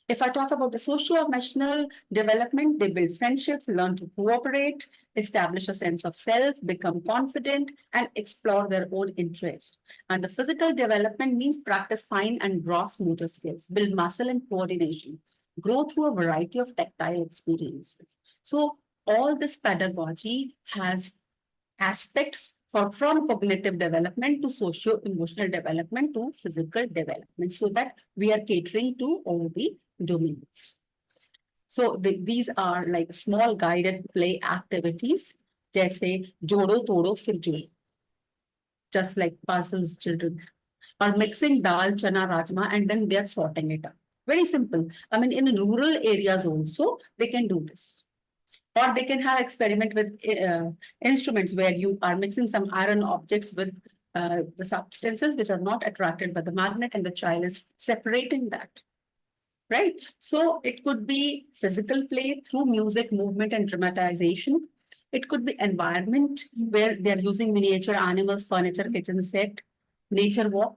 Speaker 5: If I talk about the socio-emotional development, they build friendships, learn to cooperate, establish a sense of self, become confident, and explore their own interests. And the physical development means practice fine and gross motor skills, build muscle and coordination, grow through a variety of tactile experiences. So all this pedagogy has aspects from cognitive development to socio-emotional development to physical development so that we are catering to all the domains. So these are like small guided play activities, jaise jodo todo fir judo, just like puzzles children, or mixing dal, chana, rajma, and then they're sorting it up. Very simple. I mean, in rural areas also, they can do this. Or they can have experiment with instruments where you are mixing some iron objects with the substances which are not attracted by the magnet and the child is separating that. Right? So it could be physical play through music, movement, and dramatization. It could be environment where they're using miniature animals, furniture, kitchen set, nature walk.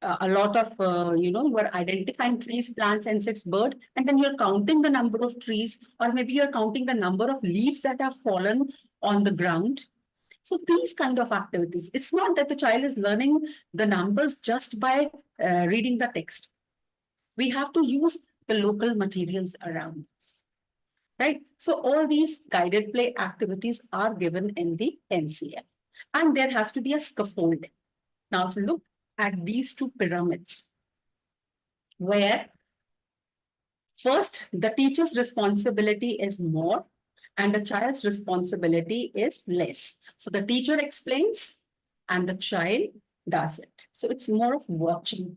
Speaker 5: a lot of, you are identifying trees, plants, insects, bird, and then you're counting the number of trees, or maybe you're counting the number of leaves that have fallen on the ground. So these kind of activities, it's not that the child is learning the numbers just by reading the text. We have to use the local materials around us, right? So all these guided play activities are given in the NCF, and there has to be a scaffolding. Now look at these two pyramids, where first the teacher's responsibility is more and the child's responsibility is less. So the teacher explains and the child does it. So it's more of watching.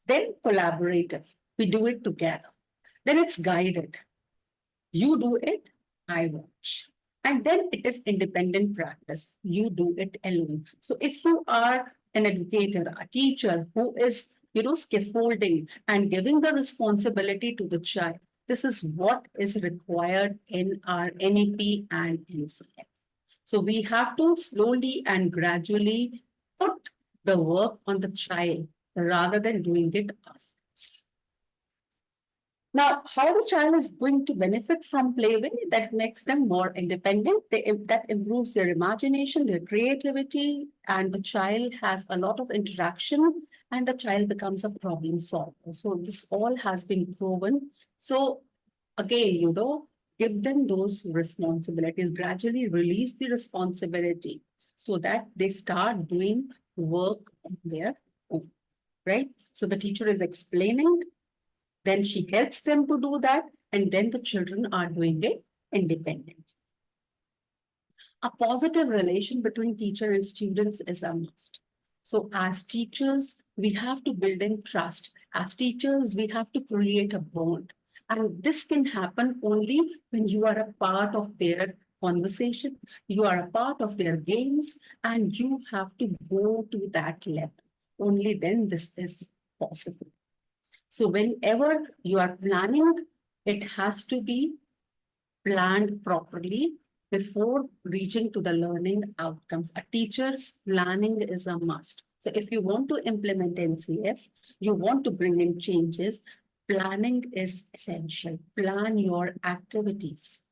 Speaker 5: Then collaborative, we do it together. Then it's guided. You do it, I watch. And then it is independent practice. You do it alone. So if you are an educator, a teacher who is, scaffolding and giving the responsibility to the child, this is what is required in our NEP and NCF. So we have to slowly and gradually put the work on the child rather than doing it ourselves. Now, how the child is going to benefit from Playway, that makes them more independent, that improves their imagination, their creativity, and the child has a lot of interaction and the child becomes a problem solver. So this all has been proven. So again, give them those responsibilities, gradually release the responsibility so that they start doing work on their own, right? So the teacher is explaining, then she helps them to do that, and then the children are doing it independently. A positive relation between teacher and students is a must. So as teachers, we have to build in trust. As teachers, we have to create a bond. And this can happen only when you are a part of their conversation, you are a part of their games, and you have to go to that level. Only then this is possible. So whenever you are planning, it has to be planned properly before reaching to the learning outcomes. A teacher's planning is a must. So if you want to implement NCF, you want to bring in changes, planning is essential. Plan your activities.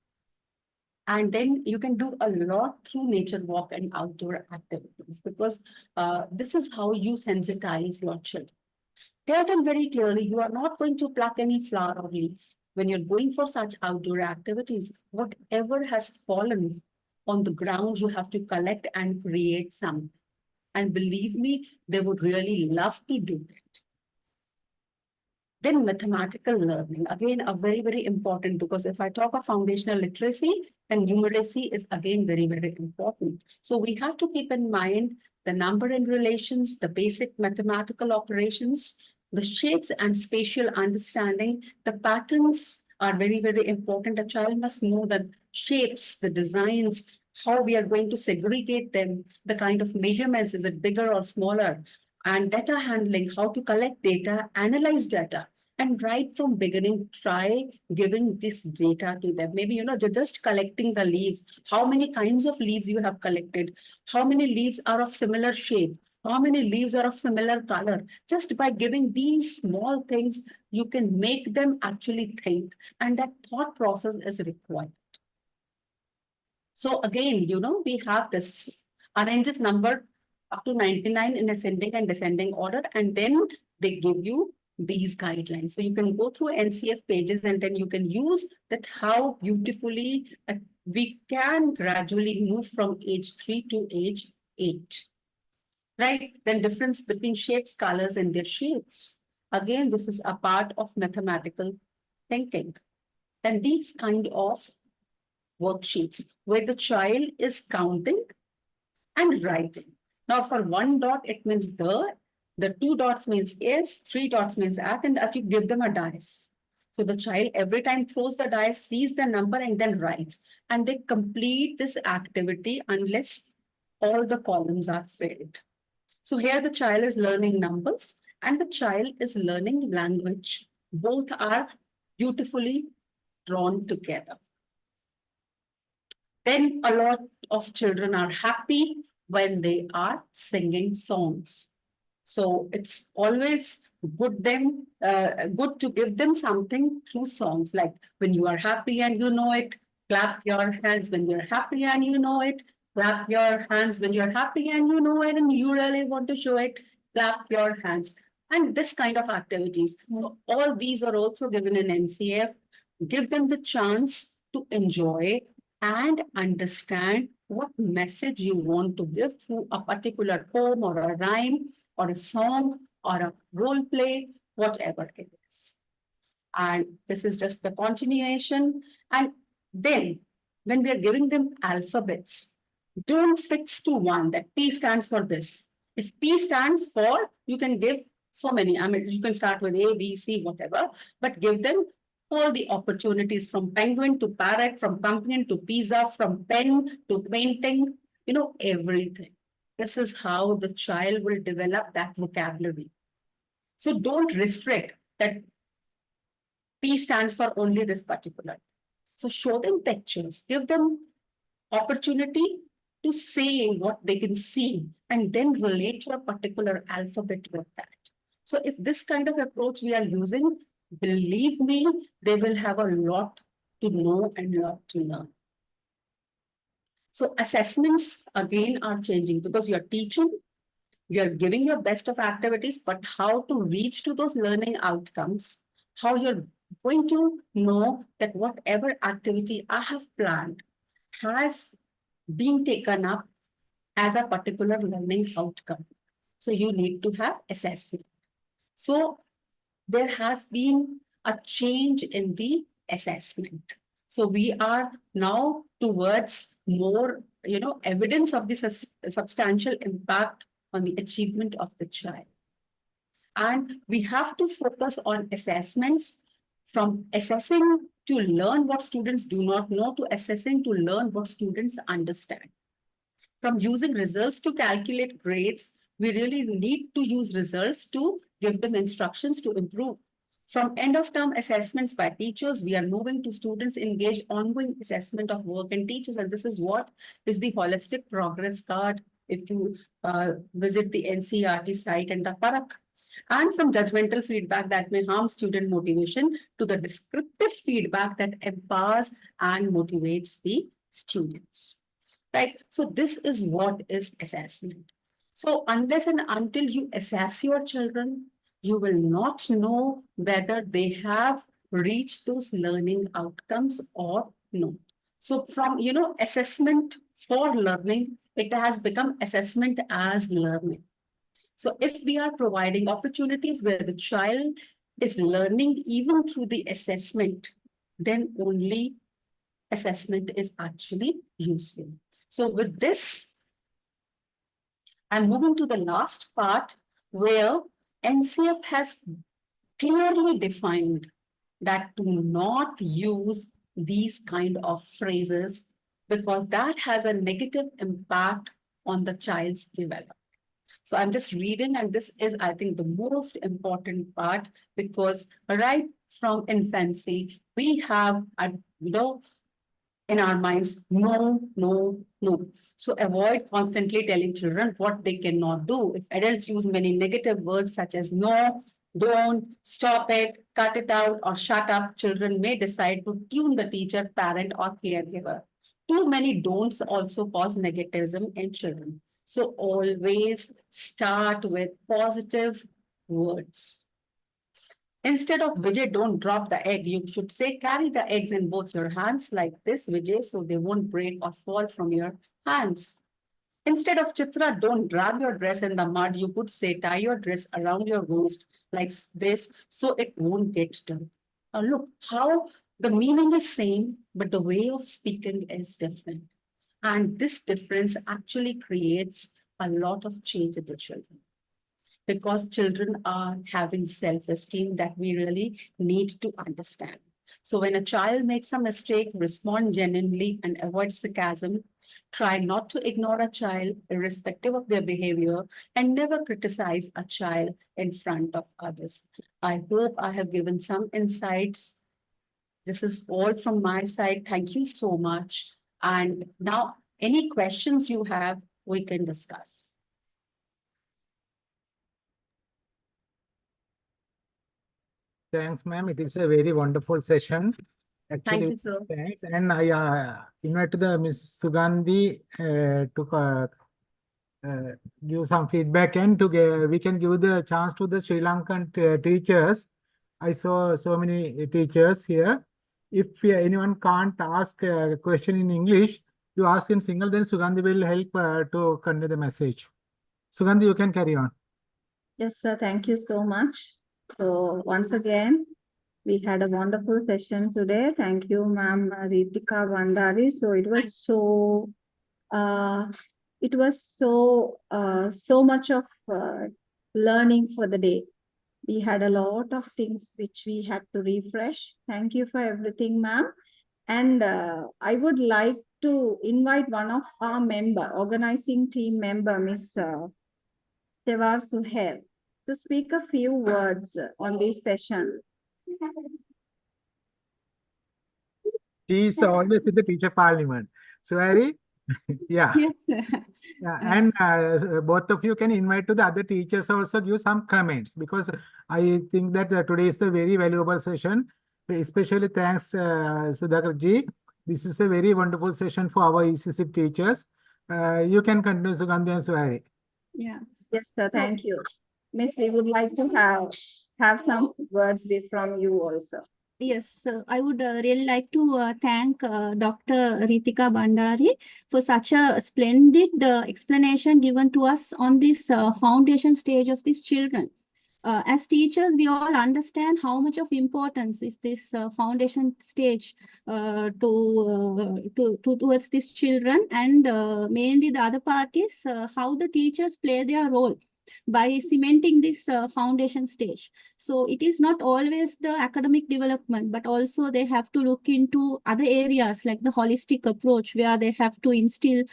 Speaker 5: And then you can do a lot through nature walk and outdoor activities, because this is how you sensitize your children. Tell them very clearly, you are not going to pluck any flower or leaf. When you're going for such outdoor activities, whatever has fallen on the ground, you have to collect and create something. And believe me, they would really love to do it. Then mathematical learning, again, a very, very important, because if I talk of foundational literacy, then numeracy is again very, very important. So we have to keep in mind the number and relations, the basic mathematical operations, the shapes and spatial understanding. The patterns are very, very important. A child must know the shapes, the designs, how we are going to segregate them, the kind of measurements, is it bigger or smaller? And data handling, how to collect data, analyze data, and right from beginning, try giving this data to them. Maybe, just collecting the leaves, how many kinds of leaves you have collected, how many leaves are of similar shape, how many leaves are of similar color. Just by giving these small things, you can make them actually think, and that thought process is required. So again, we have this arranges number up to 99 in ascending and descending order, and then they give you these guidelines. So you can go through NCF pages and then you can use that how beautifully we can gradually move from age 3 to age 8. Right? Then difference between shapes, colors, and their shades. Again, this is a part of mathematical thinking. And these kind of worksheets where the child is counting and writing. Now for 1 dot, it means the 2 dots means is, 3 dots means at, and you give them a dice. So the child every time throws the dice, sees the number and then writes. And they complete this activity unless all the columns are filled. So here the child is learning numbers and the child is learning language. Both are beautifully drawn together. Then a lot of children are happy when they are singing songs. So it's always good to give them something through songs, like when you are happy and you know it, clap your hands when you're happy and you know it, clap your hands when you're happy and you know it, and you really want to show it, clap your hands. And this kind of activities. So all these are also given in NCF. Give them the chance to enjoy and understand what message you want to give through a particular poem or a rhyme or a song or a role play, whatever it is. And this is just the continuation. And then when we are giving them alphabets, don't fix to one that P stands for this. If P stands for, you can give so many. I mean, you can start with A, B, C, whatever, but give them all the opportunities from penguin to parrot, from pumpkin to pizza, from pen to painting, everything. This is how the child will develop that vocabulary. So don't restrict that P stands for only this particular. So show them pictures, give them opportunity to say what they can see and then relate to a particular alphabet with that. So if this kind of approach we are using, believe me, they will have a lot to know and a lot to learn. So assessments again are changing because you're teaching, you're giving your best of activities, but how to reach to those learning outcomes, how you're going to know that whatever activity I have planned has been taken up as a particular learning outcome. So you need to have assessment. So there has been a change in the assessment. So we are now towards more, evidence of this substantial impact on the achievement of the child. And we have to focus on assessments, from assessing to learn what students do not know to assessing to learn what students understand. From using results to calculate grades, we really need to use results to give them instructions to improve. From end-of-term assessments by teachers, we are moving to students engaged ongoing assessment of work and teachers. And this is what is the holistic progress card if you visit the NCERT site and the Parak. And from judgmental feedback that may harm student motivation to the descriptive feedback that empowers and motivates the students. Right? So this is what is assessment. So unless and until you assess your children, you will not know whether they have reached those learning outcomes or not. So from, assessment for learning, it has become assessment as learning. So if we are providing opportunities where the child is learning even through the assessment, then only assessment is actually useful. So with this, I'm moving to the last part where NCF has clearly defined that do not use these kind of phrases because that has a negative impact on the child's development. So I'm just reading, and this is, I think, the most important part because right from infancy, we have, in our minds, no, no, no. So avoid constantly telling children what they cannot do. If adults use many negative words such as no, don't, stop it, cut it out, or shut up, children may decide to tune the teacher, parent, or caregiver. Too many don'ts also cause negativism in children. So always start with positive words. Instead of Vijay, don't drop the egg, you should say carry the eggs in both your hands like this, Vijay, so they won't break or fall from your hands. Instead of Chitra, don't drag your dress in the mud, you could say tie your dress around your waist like this so it won't get dirty. Now look how the meaning is same, but the way of speaking is different. And this difference actually creates a lot of change in the children because children are having self-esteem that we really need to understand. So when a child makes a mistake, respond genuinely and avoid sarcasm. Try not to ignore a child irrespective of their behavior and never criticize a child in front of others. I hope I have given some insights. This is all from my side. Thank you so much. And now, any questions you have, we can discuss.
Speaker 2: Thanks, ma'am. It is a very wonderful session.
Speaker 5: Thank
Speaker 2: Actually,
Speaker 5: you, sir.
Speaker 2: thanks. And I invite the Miss Sugandhi to give some feedback and we can give the chance to the Sri Lankan teachers. I saw so many teachers here. If anyone can't ask a question in English, you ask in single, then Sugandhi will help to convey the message. Sugandhi, you can carry on.
Speaker 6: Yes, sir. Thank you so much. So once again, we had a wonderful session today. Thank you, ma'am Ritika Bandari. So it was so much of learning for the day. We had a lot of things which we had to refresh. Thank you for everything, ma'am. And I would like to invite one of our organizing team member, Miss Tewar Suhail, to speak a few words on this session.
Speaker 2: She is always in the teacher parliament. Suhari? Yeah. Yeah, and both of you can invite to the other teachers also give some comments, because I think that today is a very valuable session. Especially thanks Sudhakar ji. This is a very wonderful session for our ECC teachers. You can continue, Sugandhi and Suhari.
Speaker 6: Yeah. Yes, sir. Thank you. Miss, we would like to have some words from you also.
Speaker 7: Yes, I would really like to thank Dr. Ritika Bandari for such a splendid explanation given to us on this foundation stage of these children. As teachers, we all understand how much of importance is this foundation stage towards these children, and mainly the other part is how the teachers play their role by cementing this foundation stage. So it is not always the academic development, but also they have to look into other areas like the holistic approach, where they have to instill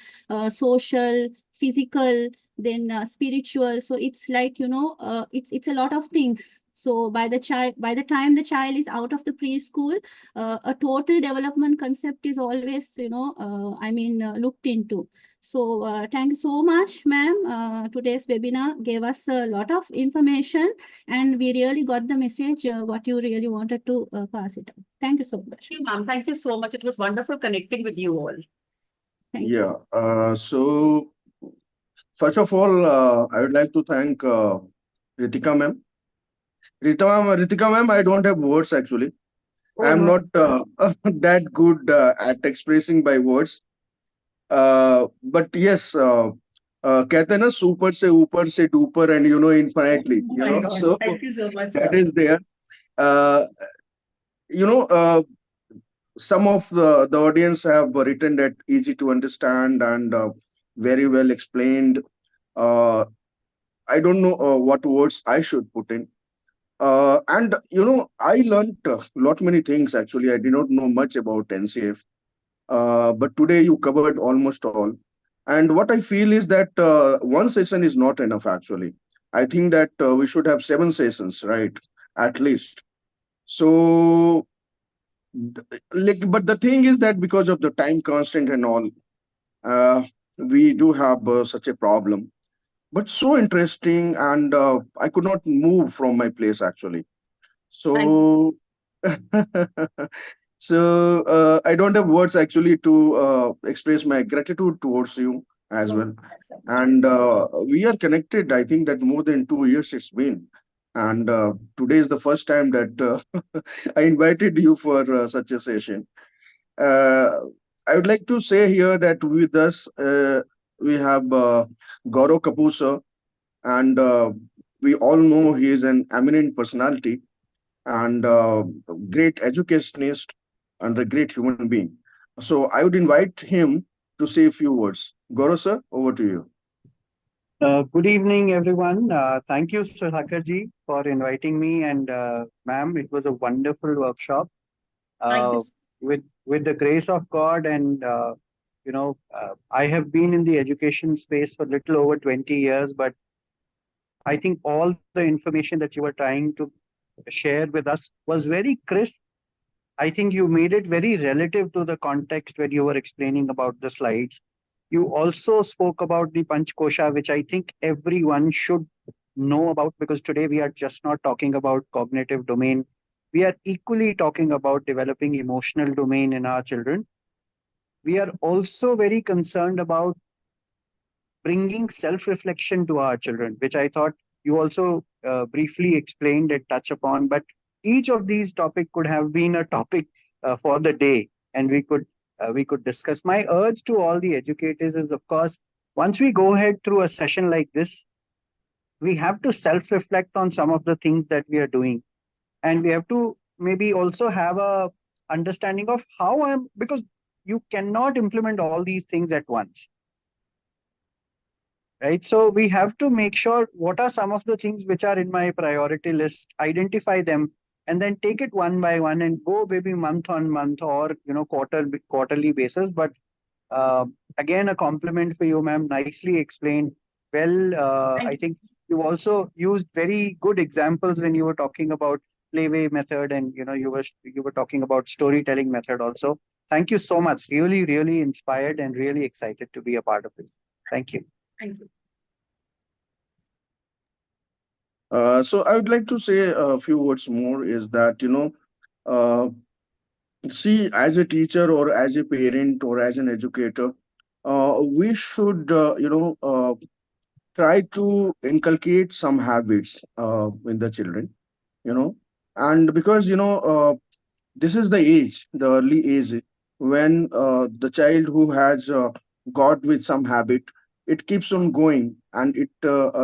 Speaker 7: social, physical, then spiritual. So it's like, it's a lot of things. So by the time the child is out of the preschool, a total development concept is always, looked into. So thank you so much, ma'am. Today's webinar gave us a lot of information, and we really got the message, what you really wanted to pass it on. Thank you so much.
Speaker 5: Thank you, ma'am. Thank you so much. It was wonderful connecting with you all.
Speaker 7: Thank you.
Speaker 3: Yeah. So first of all, I would like to thank Ritika ma'am. Ritika ma'am, I don't have words actually. I'm not that good at expressing by words. But yes, कहते हैं ना super से ऊपर से duper, and infinitely,
Speaker 5: Oh my God.
Speaker 3: so
Speaker 5: Thank you so much,
Speaker 3: that
Speaker 5: sir.
Speaker 3: is there. Some of the audience have written that easy to understand and very well explained. I don't know what words I should put in. And I learned lot many things actually. I did not know much about NCF, but today you covered almost all. And what I feel is that one session is not enough actually. I think that we should have 7 sessions, right? At least. So, but the thing is that because of the time constraint and all, we do have such a problem. But so interesting, and I could not move from my place actually. So, so I don't have words actually to express my gratitude towards you as well. And we are connected. I think that more than 2 years it's been. And today is the first time that I invited you for such a session. I would like to say here that with us, we have Gaurav Kapoor sir, and we all know he is an eminent personality and great educationist and a great human being. So I would invite him to say a few words. Gaurav sir, over to you.
Speaker 8: Good evening, everyone. Thank you, Sudhakar ji, for inviting me, and ma'am, it was a wonderful workshop.
Speaker 5: Thank you.
Speaker 8: With the grace of God, and I have been in the education space for a little over 20 years, but I think all the information that you were trying to share with us was very crisp. I think you made it very relative to the context when you were explaining about the slides. You also spoke about the Panchkosha, which I think everyone should know about, because today we are just not talking about cognitive domain we are equally talking about developing emotional domain in our children. We are also very concerned about bringing self-reflection to our children, which I thought you also briefly explained and touch upon. But each of these topics could have been a topic for the day, and we could discuss. My urge to all the educators is, of course, once we go ahead through a session like this, we have to self-reflect on some of the things that we are doing, and we have to maybe also have a understanding of because you cannot implement all these things at once. Right. So we have to make sure what are some of the things which are in my priority list, identify them, and then take it one by one and go maybe month on month or, quarterly basis. But again, a compliment for you, ma'am. Nicely explained. Well, I think you also used very good examples when you were talking about playway method, and you were talking about storytelling method also. Thank you so much. Really, really inspired and really excited to be a part of it. Thank you.
Speaker 5: Thank you.
Speaker 3: So I would like to say a few words more is that, see, as a teacher or as a parent or as an educator, we should, try to inculcate some habits in the children, and because, this is the age, the early age, when the child who has got with some habit, it keeps on going and it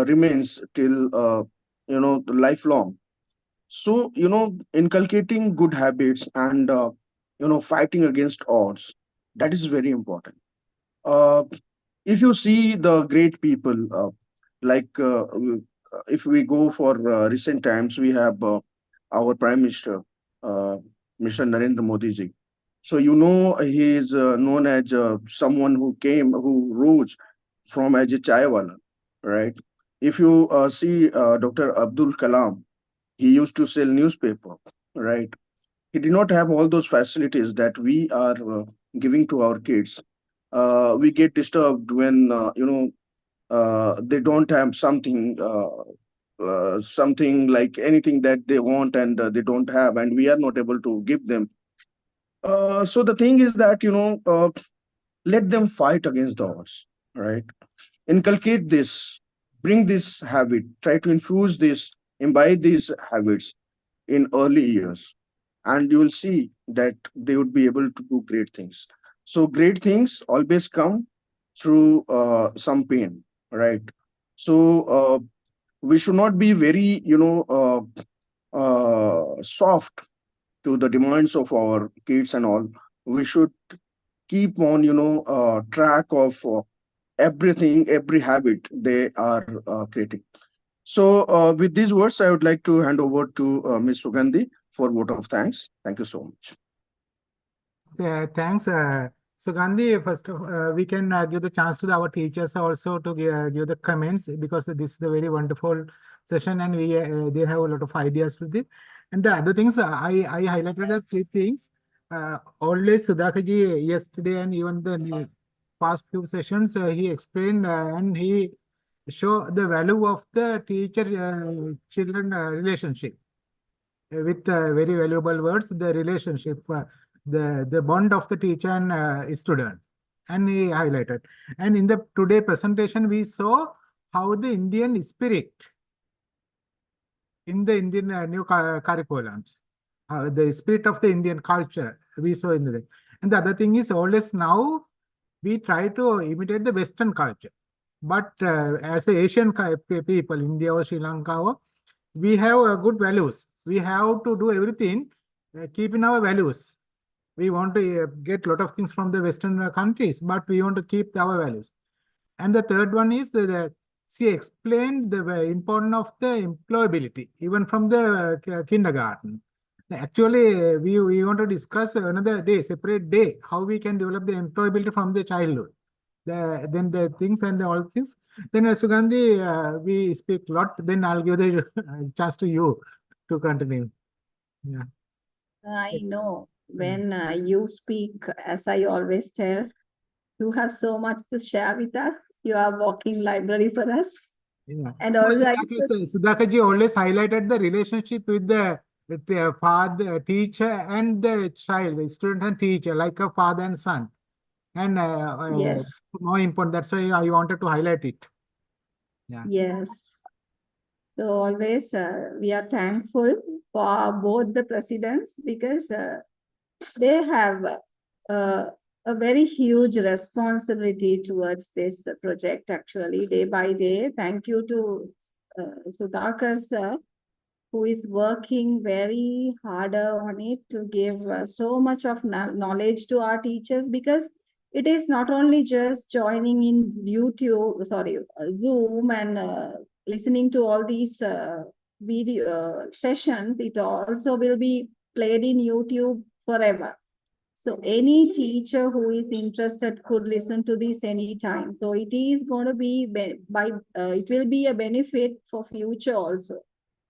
Speaker 3: remains till, lifelong. So, inculcating good habits and, fighting against odds, that is very important. Uh, if you see the great people, if we go for recent times, we have our Prime Minister, uh, Mr. Narendra Modi ji. So, he is known as someone who rose from as a chaiwala, right? If you see Dr. Abdul Kalam, he used to sell newspaper, right? He did not have all those facilities that we are giving to our kids. We get disturbed when they don't have something like anything that they want, and they don't have, and we are not able to give them. So the thing is that, let them fight against the odds, right? Inculcate this, bring this habit, try to infuse this, imbibe these habits in early years, and you will see that they would be able to do great things. So great things always come through some pain, right? So we should not be very, soft to the demands of our kids and all. We should keep on, track of everything, every habit they are creating. So, with these words, I would like to hand over to Ms. Sugandhi for vote of thanks. Thank you so much.
Speaker 2: Thanks, Sugandhi. First of we can give the chance to our teachers also to give the comments, because this is a very wonderful session, and they have a lot of ideas with it. And the other things I highlighted three things. Always Sudhakarji yesterday and even the past few sessions, he explained and he show the value of the teacher-children relationship with very valuable words, the relationship, the bond of the teacher and student, and he highlighted. And in the today presentation, we saw how the Indian spirit in the Indian new curriculums, the spirit of the Indian culture we saw in the. And the other thing is, always now we try to imitate the Western culture. But as a Asian people, India or Sri Lanka, we have good values. We have to do everything, keep in our values. We want to get a lot of things from the Western countries, but we want to keep our values. And the third one is she explained the importance of the employability, even from the kindergarten. Actually, we want to discuss another day, separate day, how we can develop the employability from the childhood. Then the things and all things. Then Sugandhi, we speak a lot. Then I'll give the chance to you to continue. Yeah.
Speaker 6: I know when you speak, as I always tell, you have so much to share with us. You are walking library for us.
Speaker 2: Yeah.
Speaker 6: And also,
Speaker 2: Sudhakarji always highlighted the relationship with the father, teacher, and the child, the student and teacher, like a father and son. And
Speaker 6: Yes,
Speaker 2: more important, that's why I wanted to highlight it. Yeah.
Speaker 6: yes. So always we are thankful for both the presidents because they have a very huge responsibility towards this project actually day by day. Thank you to Sudhakar sir, who is working very harder on it to give so much of knowledge to our teachers, because it is not only just joining in YouTube, sorry, Zoom and listening to all these video sessions. It also will be played in YouTube forever. So any teacher who is interested could listen to this anytime. So it is going to be it will be a benefit for future also.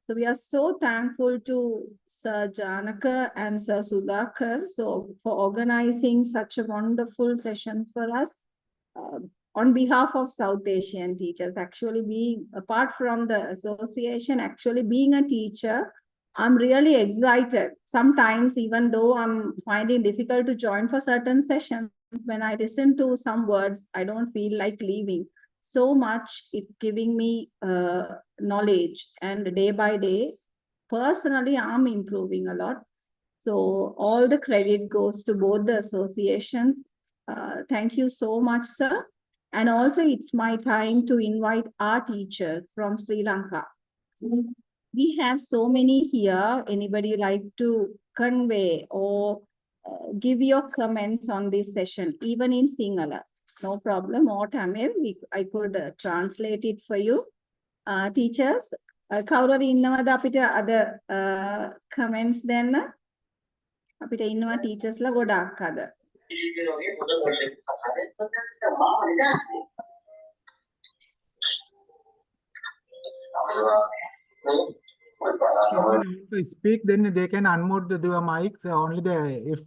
Speaker 6: So we are so thankful to Sir Janaka and Sir Sudhakar for organizing such a wonderful sessions for us on behalf of South Asian teachers. Actually, being apart from the association, actually being a teacher, I'm really excited. Sometimes, even though I'm finding difficult to join for certain sessions, when I listen to some words, I don't feel like leaving. So much it's giving me knowledge, and day by day, personally, I'm improving a lot. So all the credit goes to both the associations. Thank you so much, sir. And also, it's my time to invite our teachers from Sri Lanka. We have so many here. Anybody like to convey or give your comments on this session, even in Sinhala? No problem. Or Tamil, I could translate it for you. Teachers, කවුරුහරි ඉන්නවද අපිට අද comments දෙන්න? අපිට ඉන්නවා teachers ලා ගොඩාක් අද.
Speaker 2: To speak, then they can unmute the mics. Only if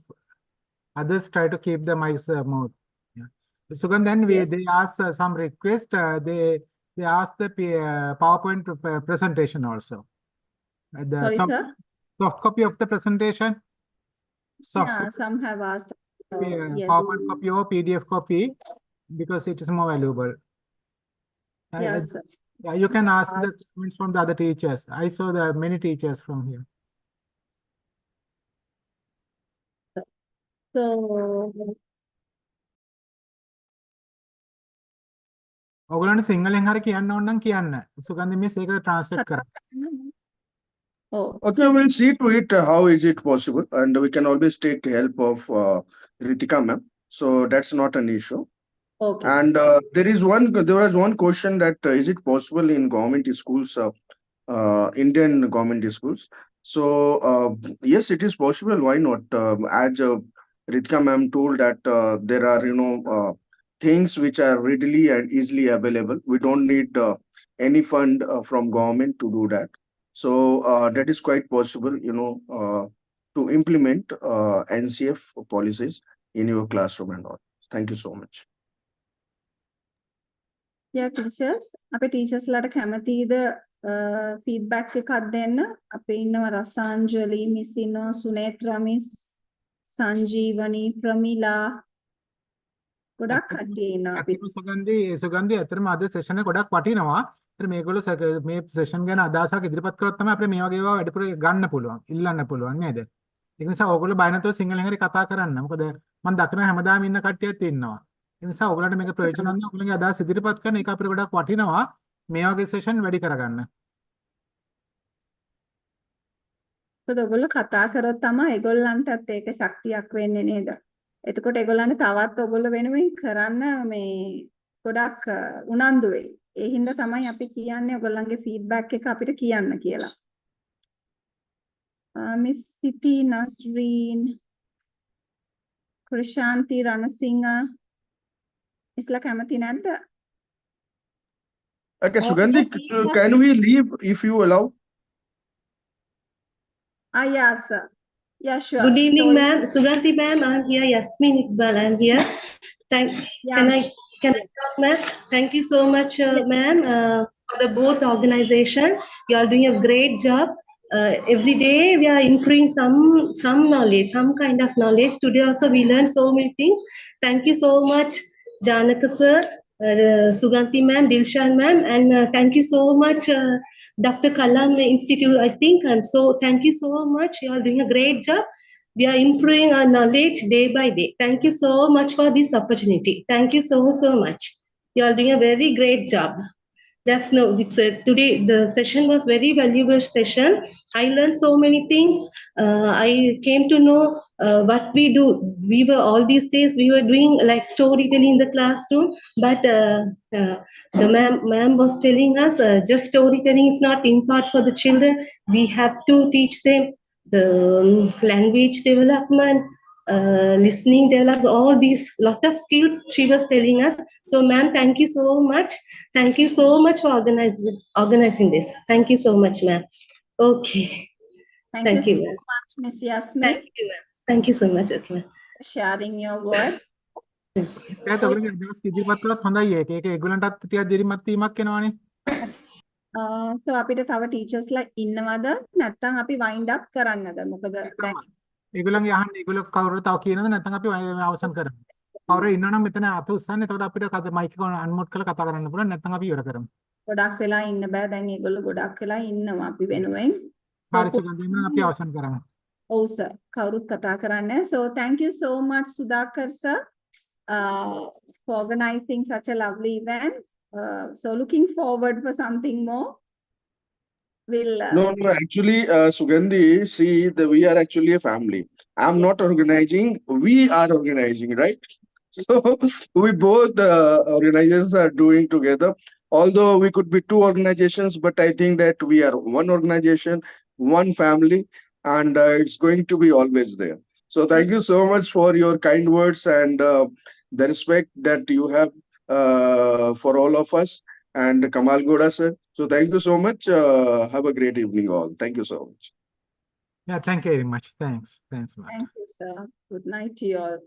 Speaker 2: others try to keep the mics mute. Yeah. Sugandh, then they ask some request. They ask the PowerPoint presentation also.
Speaker 6: Sorry, sir?
Speaker 2: Soft copy of the presentation.
Speaker 6: Yeah, some have asked. Yes.
Speaker 2: PowerPoint copy or PDF copy, because it is more valuable.
Speaker 6: Yes, sir.
Speaker 2: Yeah, you can ask the comments from the other teachers. I saw there are many teachers from here.
Speaker 6: So,
Speaker 2: ඔයගොල්ලන්ට සිංහලෙන් හරි කියන්න ඕන නම් කියන්න. සුගන්ධ miss ඒක translate කරා.
Speaker 6: oh,
Speaker 3: Okay, we'll see to it how is it possible, and we can always take help of Ritika ma'am. So that's not an issue.
Speaker 6: okay.
Speaker 3: And there was one question that is it possible in government schools, Indian government schools? So yes, it is possible. Why not? As Ritika ma'am told that there are things which are readily and easily available. We don't need any fund from government to do that. So that is quite possible, to implement NCF policies in your classroom and all. Thank you so much.
Speaker 6: Yeah, teachers. අපේ teachers ලාට කැමතිද feedback එකක් දෙන්න? අපේ ඉන්නවා Rasanjali miss ඉන්නවා, Sunethra miss, සංජීවනි, Pramila, ගොඩක් කට්ටිය ඉන්නවා අපි.
Speaker 2: සුගන්ධි ඇත්තටම අද session එක ගොඩක් වටිනවා. ඒත් මේගොල්ලෝ මේ session ගැන අදහසක් ඉදිරිපත් කරොත් තමයි අපිට මේ වගේ ඒවා වැඩිපුර ගන්න පුළුවන්, ඉල්ලන්න පුළුවන් නේද? ඒ නිසා ඕගොල්ලෝ බය නැතුව සිංහලෙන් හරි කතා කරන්න. මොකද මම දකිනවා හැමදාම ඉන්න කට්ටියත් ඉන්නවා. ඒ නිසා ඕගොල්ලන්ට මේක ප්‍රයෝජනවත් නම් ඕගොල්ලන්ගේ අදහස් ඉදිරිපත් කරන එක අපිට ගොඩක් වටිනවා මේ වගේ session වැඩි කරගන්න.
Speaker 6: ඒකද ඔයගොල්ලෝ කතා කරොත් තමයි ඒගොල්ලන්ටත් ඒක ශක්තියක් වෙන්නේ නේද? එතකොට ඒගොල්ලන්ට තවත් ඔයගොල්ලෝ වෙනුවෙන් කරන්න මේ ගොඩක් උනන්දු වෙයි. ඒ හින්දා තමයි අපි කියන්නේ ඔයගොල්ලන්ගේ feedback එක අපිට කියන්න කියලා. Miss Siti Nasreen, Krishanti Ranasinghe, isla කැමති නැද්ද?
Speaker 3: Okay, Sugandhi, can we leave if you allow?
Speaker 6: Yes, sir. Yeah, sure.
Speaker 9: Good evening,
Speaker 6: So,
Speaker 9: ma'am. Sugandhi, ma'am. I'm here. Yasmin Iqbal. I'm here. Can I talk, ma'am? Thank you so much, ma'am, for the both organization. You are doing a great job. every day we are improving some knowledge, some kind of knowledge. Today also we learned so many things. Thank you so much, Janaka sir, Suganti ma'am, Dilshan ma'am, and thank you so much, Dr. Kalam Institute, I think. And so thank you so much. You are doing a great job. We are improving our knowledge day by day. Thank you so much for this opportunity. Thank you so much. You are doing a very great job. Today the session was very valuable session. I learned so many things. I came to know what we do. We were all these days we were doing like storytelling in the classroom, but the ma'am was telling us just storytelling is not in part for the children. We have to teach them the language development, listening development, all these lot of skills she was telling us. So ma'am, thank you so much. Thank you so much for organizing this. Thank you so much, ma'am. Okay.
Speaker 6: Thank you so
Speaker 9: ma'am.
Speaker 6: much, Miss Yasmin,
Speaker 9: Thank you, ma'am. Thank you so much. Okay, ma'am.
Speaker 6: for sharing your words.
Speaker 2: ඒත් ඔයගොල්ලෝ අදහස් ඉදිරිපත් කළොත් හොඳයි ඒක. ඒක ඒගොල්ලන්ටත් ටිකක් දිරිමත් වීමක් වෙනවනේ.
Speaker 6: So අපිට තව teachers ලා ඉන්නවද නැත්නම් අපි wind up කරන්නද? මොකද දැන්
Speaker 2: ඒගොල්ලන්ගේ අහන්න ඒගොල්ලෝ කවුරුද තව කියනවද නැත්නම් අපි අවසන් කරමු. කවුරු ඉන්නවනම් මෙතන අත උස්සන්න. එතකොට අපිට මයික් එක අන්මියුට් කරලා කතා කරන්න පුළුවන්. නැත්නම් අපි ඉවර කරමු.
Speaker 6: ගොඩක් වෙලා ඉන්න බෑ. දැන් ඒගොල්ලෝ ගොඩක් වෙලා ඉන්නවා අපි වෙනුවෙන්.
Speaker 2: හරි සුගන්ධි මම අපි අවසන් කරමු.
Speaker 6: ඔව් සර්. කවුරුත් කතා කරන්නේ. So thank you so much Sudhakar sir for organizing such a lovely event. So looking forward for something more. We'll
Speaker 3: No, actually, Sugandhi, see, we are actually a family. I'm not organizing, we are organizing, right? So we both organizations are doing together. Although we could be two organizations, but I think that we are one organization, one family, and it's going to be always there. So thank you so much for your kind words and the respect that you have for all of us and Kamal Goda sir. So thank you so much. Have a great evening all. Thank you so much.
Speaker 2: Yeah, thank you very much. Thanks. Thanks, Matt.
Speaker 6: thank you sir. Good night to you all.